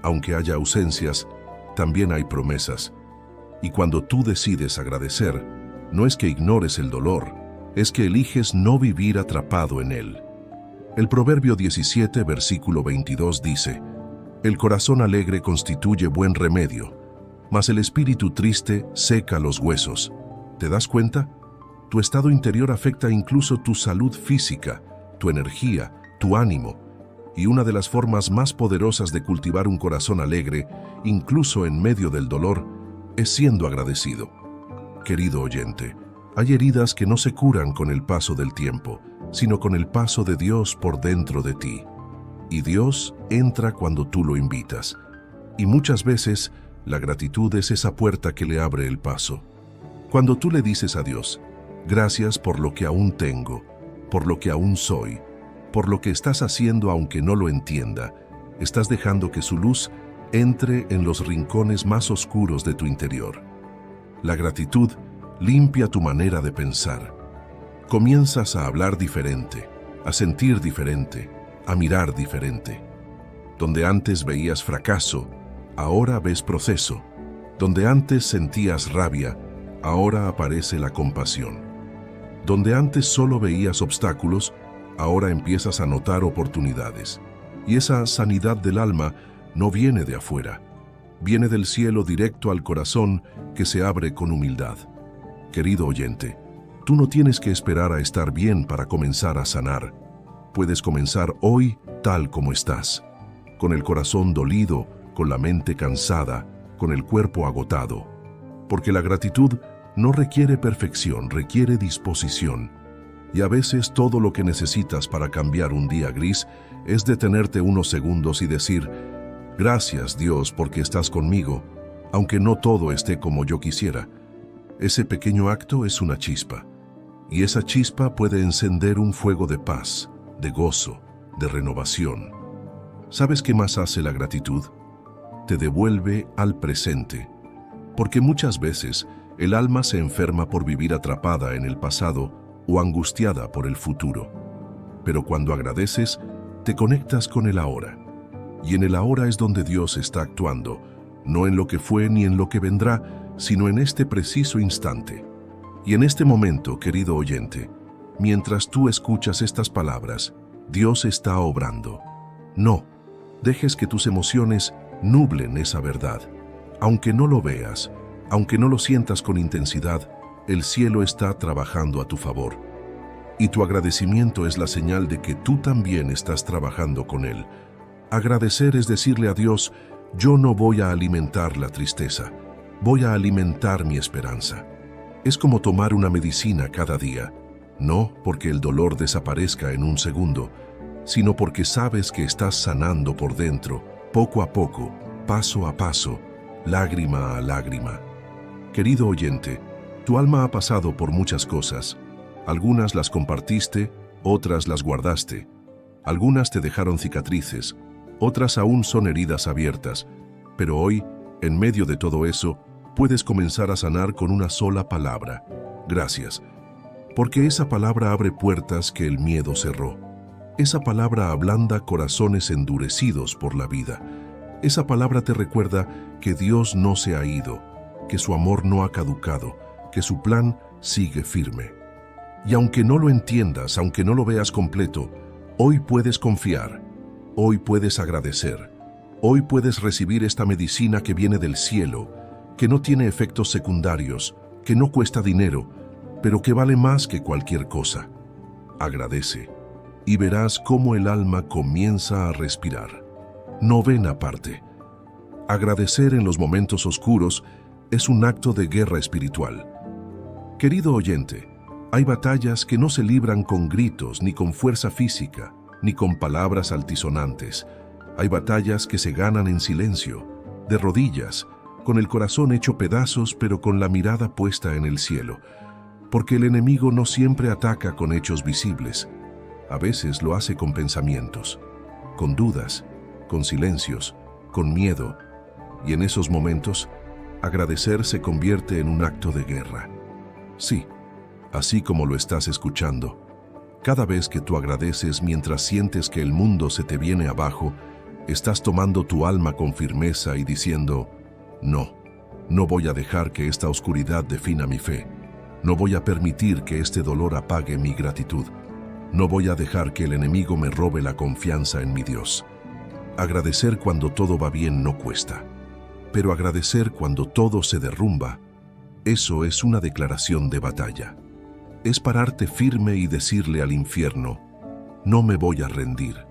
Aunque haya ausencias, también hay promesas. Y cuando tú decides agradecer, no es que ignores el dolor, es que eliges no vivir atrapado en él. El Proverbio 17, versículo 22 dice, «El corazón alegre constituye buen remedio, mas el espíritu triste seca los huesos». ¿Te das cuenta? Tu estado interior afecta incluso tu salud física, tu energía, tu ánimo. Y una de las formas más poderosas de cultivar un corazón alegre, incluso en medio del dolor, es siendo agradecido. Querido oyente, hay heridas que no se curan con el paso del tiempo, sino con el paso de Dios por dentro de ti. Y Dios entra cuando tú lo invitas. Y muchas veces, la gratitud es esa puerta que le abre el paso. Cuando tú le dices a Dios, gracias por lo que aún tengo, por lo que aún soy, por lo que estás haciendo aunque no lo entienda, estás dejando que su luz entre en los rincones más oscuros de tu interior. La gratitud limpia tu manera de pensar. Comienzas a hablar diferente, a sentir diferente, a mirar diferente. Donde antes veías fracaso, ahora ves proceso. Donde antes sentías rabia, ahora aparece la compasión. Donde antes solo veías obstáculos, ahora empiezas a notar oportunidades. Y esa sanidad del alma no viene de afuera, viene del cielo directo al corazón que se abre con humildad. Querido oyente, tú no tienes que esperar a estar bien para comenzar a sanar. Puedes comenzar hoy tal como estás, con el corazón dolido, con la mente cansada, con el cuerpo agotado. Porque la gratitud no requiere perfección, requiere disposición. Y a veces todo lo que necesitas para cambiar un día gris es detenerte unos segundos y decir: gracias, Dios, porque estás conmigo, aunque no todo esté como yo quisiera. Ese pequeño acto es una chispa, y esa chispa puede encender un fuego de paz, de gozo, de renovación. ¿Sabes qué más hace la gratitud? Te devuelve al presente, porque muchas veces el alma se enferma por vivir atrapada en el pasado o angustiada por el futuro. Pero cuando agradeces, te conectas con el ahora. Y en el ahora es donde Dios está actuando, no en lo que fue ni en lo que vendrá, sino en este preciso instante. Y en este momento, querido oyente, mientras tú escuchas estas palabras, Dios está obrando. No dejes que tus emociones nublen esa verdad. Aunque no lo veas, aunque no lo sientas con intensidad, el cielo está trabajando a tu favor. Y tu agradecimiento es la señal de que tú también estás trabajando con Él. Agradecer es decirle a Dios: yo no voy a alimentar la tristeza, voy a alimentar mi esperanza. Es como tomar una medicina cada día, no porque el dolor desaparezca en un segundo, sino porque sabes que estás sanando por dentro, poco a poco, paso a paso, lágrima a lágrima. Querido oyente, tu alma ha pasado por muchas cosas. Algunas las compartiste, otras las guardaste. Algunas te dejaron cicatrices, otras aún son heridas abiertas. Pero hoy, en medio de todo eso, puedes comenzar a sanar con una sola palabra: gracias. Porque esa palabra abre puertas que el miedo cerró. Esa palabra ablanda corazones endurecidos por la vida. Esa palabra te recuerda que Dios no se ha ido, que su amor no ha caducado, que su plan sigue firme. Y aunque no lo entiendas, aunque no lo veas completo, hoy puedes confiar, hoy puedes agradecer, hoy puedes recibir esta medicina que viene del cielo, que no tiene efectos secundarios, que no cuesta dinero, pero que vale más que cualquier cosa. Agradece y verás cómo el alma comienza a respirar. Novena parte. Agradecer en los momentos oscuros es un acto de guerra espiritual. Querido oyente, hay batallas que no se libran con gritos, ni con fuerza física, ni con palabras altisonantes. Hay batallas que se ganan en silencio, de rodillas, con el corazón hecho pedazos, pero con la mirada puesta en el cielo. Porque el enemigo no siempre ataca con hechos visibles. A veces lo hace con pensamientos, con dudas, con silencios, con miedo. Y en esos momentos, agradecer se convierte en un acto de guerra. Sí, así como lo estás escuchando. Cada vez que tú agradeces mientras sientes que el mundo se te viene abajo, estás tomando tu alma con firmeza y diciendo: no, no voy a dejar que esta oscuridad defina mi fe. No voy a permitir que este dolor apague mi gratitud. No voy a dejar que el enemigo me robe la confianza en mi Dios. Agradecer cuando todo va bien no cuesta. Pero agradecer cuando todo se derrumba, eso es una declaración de batalla. Es pararte firme y decirle al infierno: no me voy a rendir,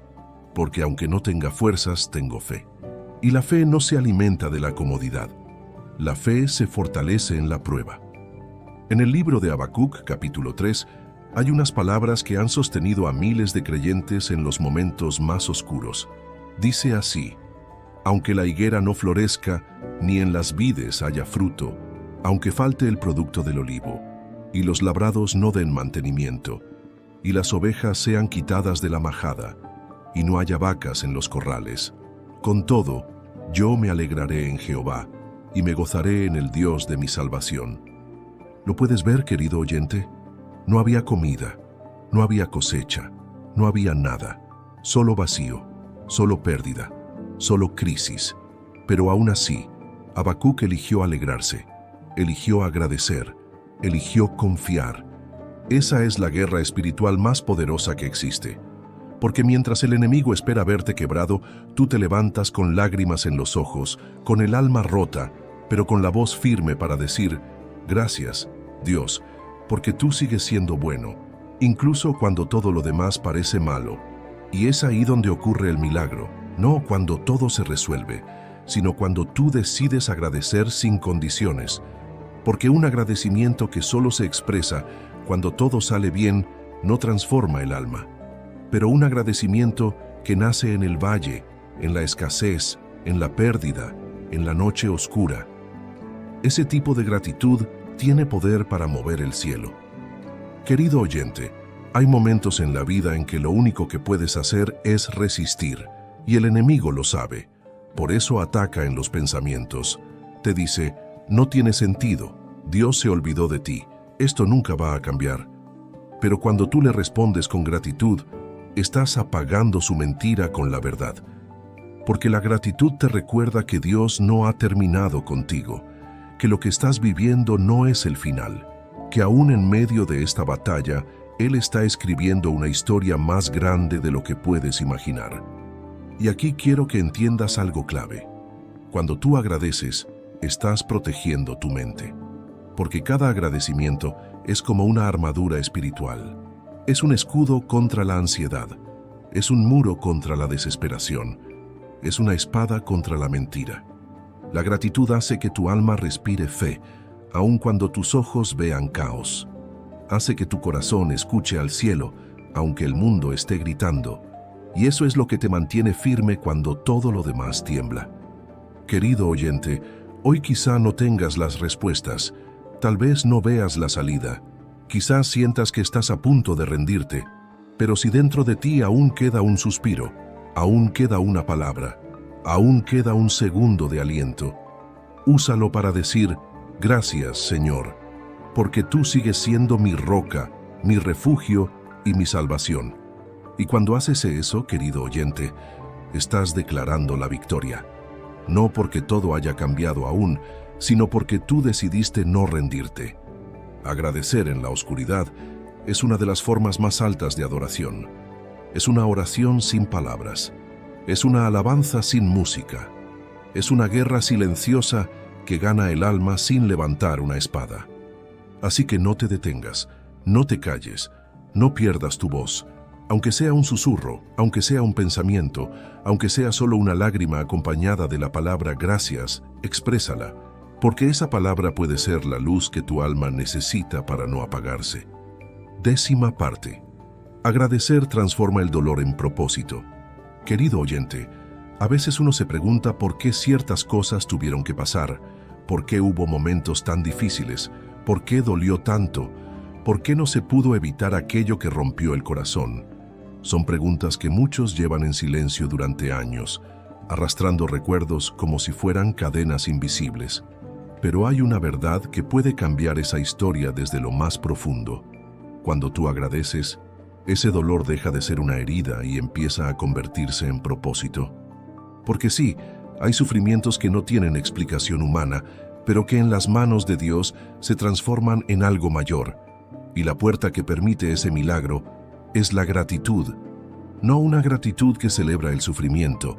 porque aunque no tenga fuerzas, tengo fe. Y la fe no se alimenta de la comodidad. La fe se fortalece en la prueba. En el libro de Habacuc, capítulo 3, hay unas palabras que han sostenido a miles de creyentes en los momentos más oscuros. Dice así: aunque la higuera no florezca, ni en las vides haya fruto, aunque falte el producto del olivo, y los labrados no den mantenimiento, y las ovejas sean quitadas de la majada, y no haya vacas en los corrales. Con todo, yo me alegraré en Jehová, y me gozaré en el Dios de mi salvación. ¿Lo puedes ver, querido oyente? No había comida, no había cosecha, no había nada, solo vacío, solo pérdida, solo crisis. Pero aún así, Habacuc eligió alegrarse, eligió agradecer, eligió confiar. Esa es la guerra espiritual más poderosa que existe. Porque mientras el enemigo espera verte quebrado, tú te levantas con lágrimas en los ojos, con el alma rota, pero con la voz firme para decir: gracias, Dios, porque tú sigues siendo bueno, incluso cuando todo lo demás parece malo. Y es ahí donde ocurre el milagro, no cuando todo se resuelve, sino cuando tú decides agradecer sin condiciones. Porque un agradecimiento que solo se expresa cuando todo sale bien no transforma el alma. Pero un agradecimiento que nace en el valle, en la escasez, en la pérdida, en la noche oscura. Ese tipo de gratitud tiene poder para mover el cielo. Querido oyente, hay momentos en la vida en que lo único que puedes hacer es resistir, y el enemigo lo sabe. Por eso ataca en los pensamientos. Te dice, no tiene sentido, Dios se olvidó de ti, esto nunca va a cambiar. Pero cuando tú le respondes con gratitud, estás apagando su mentira con la verdad. Porque la gratitud te recuerda que Dios no ha terminado contigo, que lo que estás viviendo no es el final, que aún en medio de esta batalla, Él está escribiendo una historia más grande de lo que puedes imaginar. Y aquí quiero que entiendas algo clave. Cuando tú agradeces, estás protegiendo tu mente. Porque cada agradecimiento es como una armadura espiritual. Es un escudo contra la ansiedad. Es un muro contra la desesperación. Es una espada contra la mentira. La gratitud hace que tu alma respire fe, aun cuando tus ojos vean caos. Hace que tu corazón escuche al cielo, aunque el mundo esté gritando. Y eso es lo que te mantiene firme cuando todo lo demás tiembla. Querido oyente, hoy quizá no tengas las respuestas, tal vez no veas la salida, quizás sientas que estás a punto de rendirte, pero si dentro de ti aún queda un suspiro, aún queda una palabra, aún queda un segundo de aliento, úsalo para decir, gracias, Señor, porque tú sigues siendo mi roca, mi refugio y mi salvación. Y cuando haces eso, querido oyente, estás declarando la victoria. No porque todo haya cambiado aún, sino porque tú decidiste no rendirte. Agradecer en la oscuridad es una de las formas más altas de adoración. Es una oración sin palabras. Es una alabanza sin música. Es una guerra silenciosa que gana el alma sin levantar una espada. Así que no te detengas, no te calles, no pierdas tu voz. Aunque sea un susurro, aunque sea un pensamiento, aunque sea solo una lágrima acompañada de la palabra gracias, exprésala, porque esa palabra puede ser la luz que tu alma necesita para no apagarse. 10ª parte. Agradecer transforma el dolor en propósito. Querido oyente, a veces uno se pregunta por qué ciertas cosas tuvieron que pasar, por qué hubo momentos tan difíciles, por qué dolió tanto, por qué no se pudo evitar aquello que rompió el corazón. Son preguntas que muchos llevan en silencio durante años, arrastrando recuerdos como si fueran cadenas invisibles. Pero hay una verdad que puede cambiar esa historia desde lo más profundo. Cuando tú agradeces, ese dolor deja de ser una herida y empieza a convertirse en propósito. Porque sí, hay sufrimientos que no tienen explicación humana, pero que en las manos de Dios se transforman en algo mayor. Y la puerta que permite ese milagro es la gratitud. No una gratitud que celebra el sufrimiento,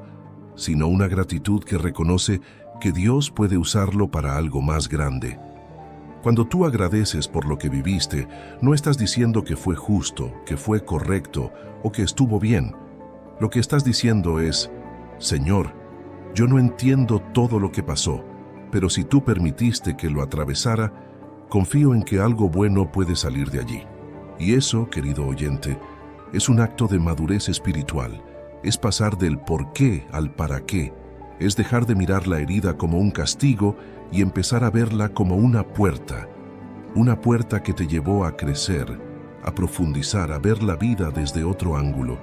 sino una gratitud que reconoce que Dios puede usarlo para algo más grande. Cuando tú agradeces por lo que viviste, no estás diciendo que fue justo, que fue correcto o que estuvo bien. Lo que estás diciendo es, Señor, yo no entiendo todo lo que pasó, pero si tú permitiste que lo atravesara, confío en que algo bueno puede salir de allí. Y eso, querido oyente, es un acto de madurez espiritual. Es pasar del por qué al para qué. Es dejar de mirar la herida como un castigo y empezar a verla como una puerta que te llevó a crecer, a profundizar, a ver la vida desde otro ángulo.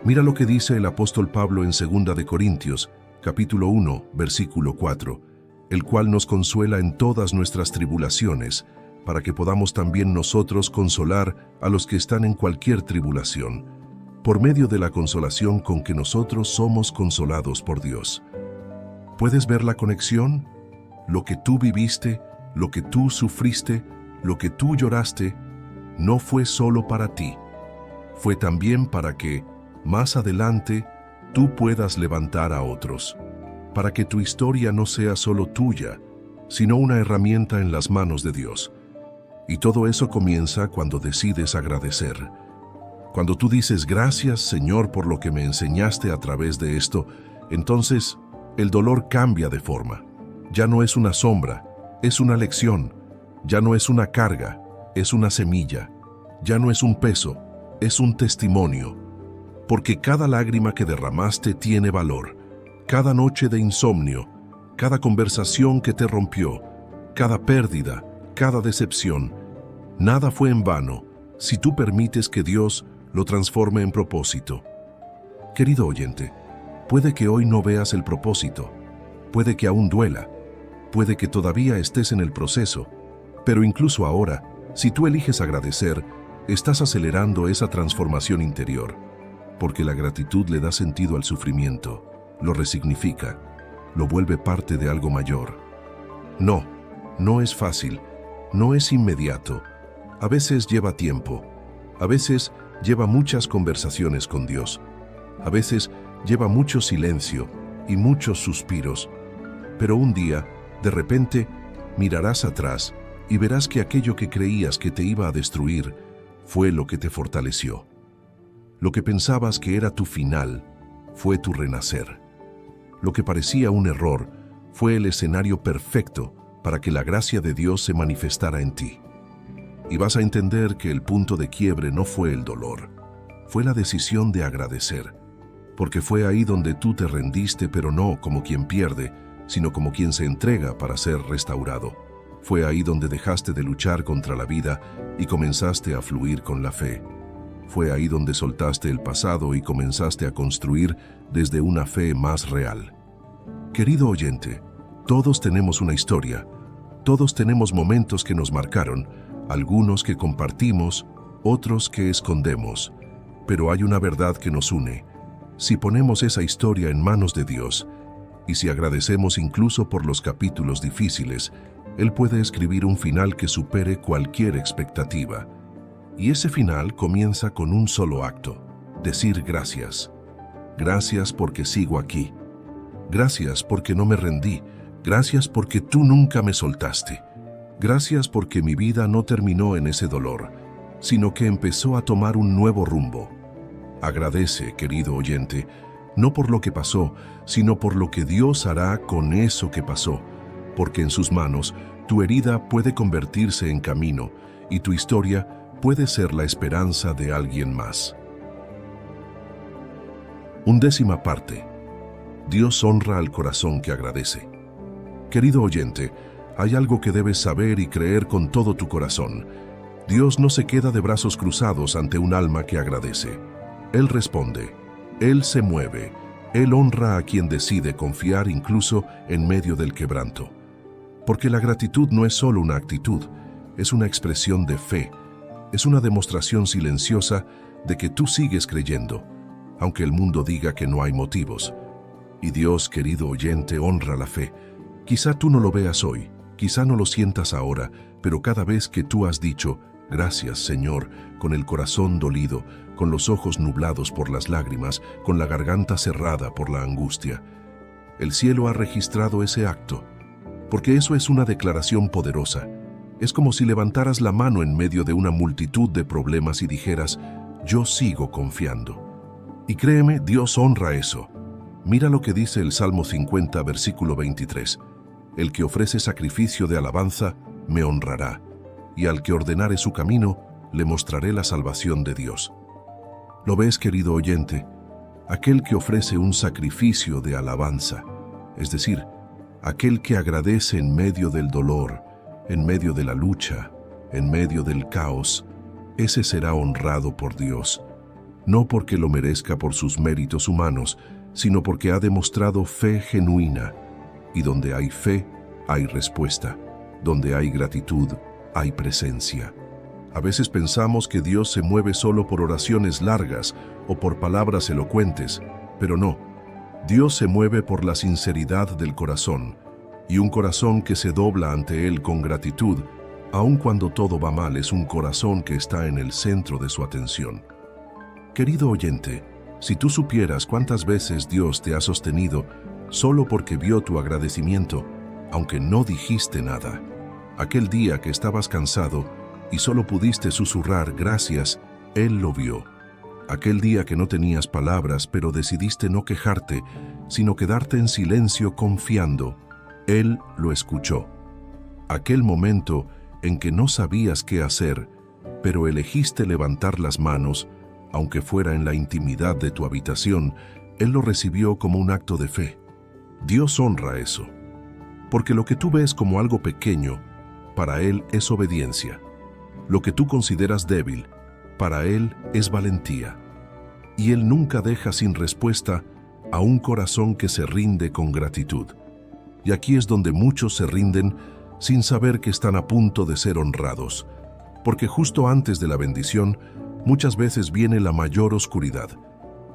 Mira lo que dice el apóstol Pablo en 2 de Corintios, capítulo 1, versículo 4, el cual nos consuela en todas nuestras tribulaciones, para que podamos también nosotros consolar a los que están en cualquier tribulación, por medio de la consolación con que nosotros somos consolados por Dios. ¿Puedes ver la conexión? Lo que tú viviste, lo que tú sufriste, lo que tú lloraste, no fue solo para ti. Fue también para que, más adelante, tú puedas levantar a otros. Para que tu historia no sea solo tuya, sino una herramienta en las manos de Dios. Y todo eso comienza cuando decides agradecer. Cuando tú dices gracias, Señor, por lo que me enseñaste a través de esto, entonces el dolor cambia de forma. Ya no es una sombra, es una lección. Ya no es una carga, es una semilla. Ya no es un peso, es un testimonio. Porque cada lágrima que derramaste tiene valor. Cada noche de insomnio, cada conversación que te rompió, cada pérdida, cada decepción, nada fue en vano si tú permites que Dios lo transforme en propósito. Querido oyente, puede que hoy no veas el propósito, puede que aún duela, puede que todavía estés en el proceso, pero incluso ahora, si tú eliges agradecer, estás acelerando esa transformación interior, porque la gratitud le da sentido al sufrimiento, lo resignifica, lo vuelve parte de algo mayor. No, no es fácil, no es inmediato, a veces lleva tiempo, a veces lleva muchas conversaciones con Dios, a veces lleva mucho silencio y muchos suspiros, pero un día, de repente, mirarás atrás y verás que aquello que creías que te iba a destruir fue lo que te fortaleció. Lo que pensabas que era tu final fue tu renacer. Lo que parecía un error fue el escenario perfecto para que la gracia de Dios se manifestara en ti. Y vas a entender que el punto de quiebre no fue el dolor, fue la decisión de agradecer, porque fue ahí donde tú te rendiste, pero no como quien pierde, sino como quien se entrega para ser restaurado. Fue ahí donde dejaste de luchar contra la vida y comenzaste a fluir con la fe. Fue ahí donde soltaste el pasado y comenzaste a construir desde una fe más real. Querido oyente, todos tenemos una historia, todos tenemos momentos que nos marcaron, algunos que compartimos, otros que escondemos, pero hay una verdad que nos une. Si ponemos esa historia en manos de Dios, y si agradecemos incluso por los capítulos difíciles, Él puede escribir un final que supere cualquier expectativa. Y ese final comienza con un solo acto: decir gracias. Gracias porque sigo aquí. Gracias porque no me rendí. Gracias porque tú nunca me soltaste. Gracias porque mi vida no terminó en ese dolor, sino que empezó a tomar un nuevo rumbo. Agradece, querido oyente, no por lo que pasó, sino por lo que Dios hará con eso que pasó, porque en sus manos tu herida puede convertirse en camino y tu historia puede ser la esperanza de alguien más. 11ª parte. Dios honra al corazón que agradece. Querido oyente, hay algo que debes saber y creer con todo tu corazón. Dios no se queda de brazos cruzados ante un alma que agradece. Él responde, Él se mueve, Él honra a quien decide confiar incluso en medio del quebranto. Porque la gratitud no es solo una actitud, es una expresión de fe, es una demostración silenciosa de que tú sigues creyendo, aunque el mundo diga que no hay motivos. Y Dios, querido oyente, honra la fe. Quizá tú no lo veas hoy, quizá no lo sientas ahora, pero cada vez que tú has dicho, gracias, Señor, con el corazón dolido, con los ojos nublados por las lágrimas, con la garganta cerrada por la angustia, el cielo ha registrado ese acto, porque eso es una declaración poderosa. Es como si levantaras la mano en medio de una multitud de problemas y dijeras, yo sigo confiando. Y créeme, Dios honra eso. Mira lo que dice el Salmo 50, versículo 23. El que ofrece sacrificio de alabanza, me honrará, y al que ordenare su camino, le mostraré la salvación de Dios. ¿Lo ves, querido oyente? Aquel que ofrece un sacrificio de alabanza, es decir, aquel que agradece en medio del dolor, en medio de la lucha, en medio del caos, ese será honrado por Dios, no porque lo merezca por sus méritos humanos, sino porque ha demostrado fe genuina. Y donde hay fe, hay respuesta. Donde hay gratitud, hay presencia. A veces pensamos que Dios se mueve solo por oraciones largas o por palabras elocuentes, pero no. Dios se mueve por la sinceridad del corazón, y un corazón que se dobla ante Él con gratitud, aun cuando todo va mal, es un corazón que está en el centro de su atención. Querido oyente, si tú supieras cuántas veces Dios te ha sostenido solo porque vio tu agradecimiento, aunque no dijiste nada. Aquel día que estabas cansado, y solo pudiste susurrar gracias, Él lo vio. Aquel día que no tenías palabras, pero decidiste no quejarte, sino quedarte en silencio confiando, Él lo escuchó. Aquel momento en que no sabías qué hacer, pero elegiste levantar las manos, aunque fuera en la intimidad de tu habitación, Él lo recibió como un acto de fe. Dios honra eso, porque lo que tú ves como algo pequeño, para Él es obediencia. Lo que tú consideras débil, para Él es valentía. Y Él nunca deja sin respuesta a un corazón que se rinde con gratitud. Y aquí es donde muchos se rinden sin saber que están a punto de ser honrados, porque justo antes de la bendición, muchas veces viene la mayor oscuridad.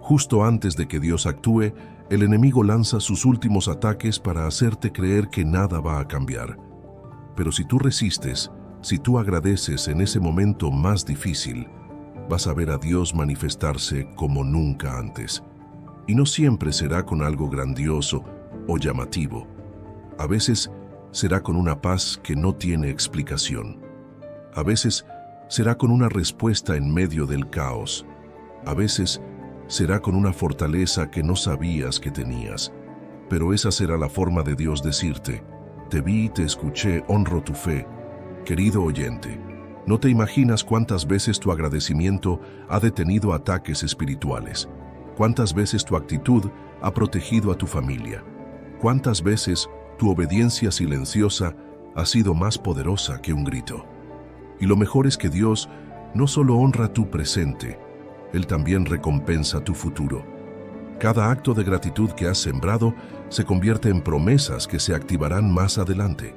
Justo antes de que Dios actúe, el enemigo lanza sus últimos ataques para hacerte creer que nada va a cambiar. Pero si tú resistes, si tú agradeces en ese momento más difícil, vas a ver a Dios manifestarse como nunca antes. Y no siempre será con algo grandioso o llamativo. A veces será con una paz que no tiene explicación. A veces será con una respuesta en medio del caos. A veces será con una fortaleza que no sabías que tenías. Pero esa será la forma de Dios decirte: te vi, te escuché, honro tu fe. Querido oyente, no te imaginas cuántas veces tu agradecimiento ha detenido ataques espirituales, cuántas veces tu actitud ha protegido a tu familia, cuántas veces tu obediencia silenciosa ha sido más poderosa que un grito. Y lo mejor es que Dios no solo honra tu presente, Él también recompensa tu futuro. Cada acto de gratitud que has sembrado se convierte en promesas que se activarán más adelante.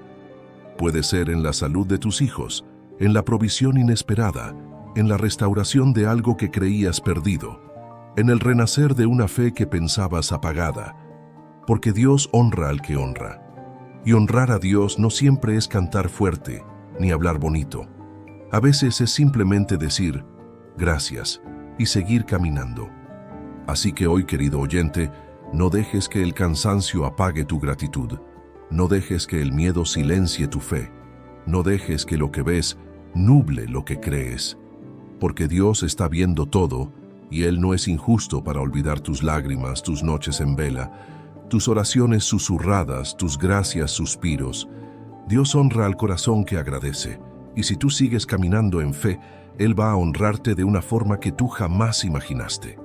Puede ser en la salud de tus hijos, en la provisión inesperada, en la restauración de algo que creías perdido, en el renacer de una fe que pensabas apagada, porque Dios honra al que honra. Y honrar a Dios no siempre es cantar fuerte ni hablar bonito. A veces es simplemente decir gracias y seguir caminando. Así que hoy, querido oyente, no dejes que el cansancio apague tu gratitud. No dejes que el miedo silencie tu fe. No dejes que lo que ves nuble lo que crees. Porque Dios está viendo todo y Él no es injusto para olvidar tus lágrimas, tus noches en vela, tus oraciones susurradas, tus gracias suspiros. Dios honra al corazón que agradece. Y si tú sigues caminando en fe, Él va a honrarte de una forma que tú jamás imaginaste.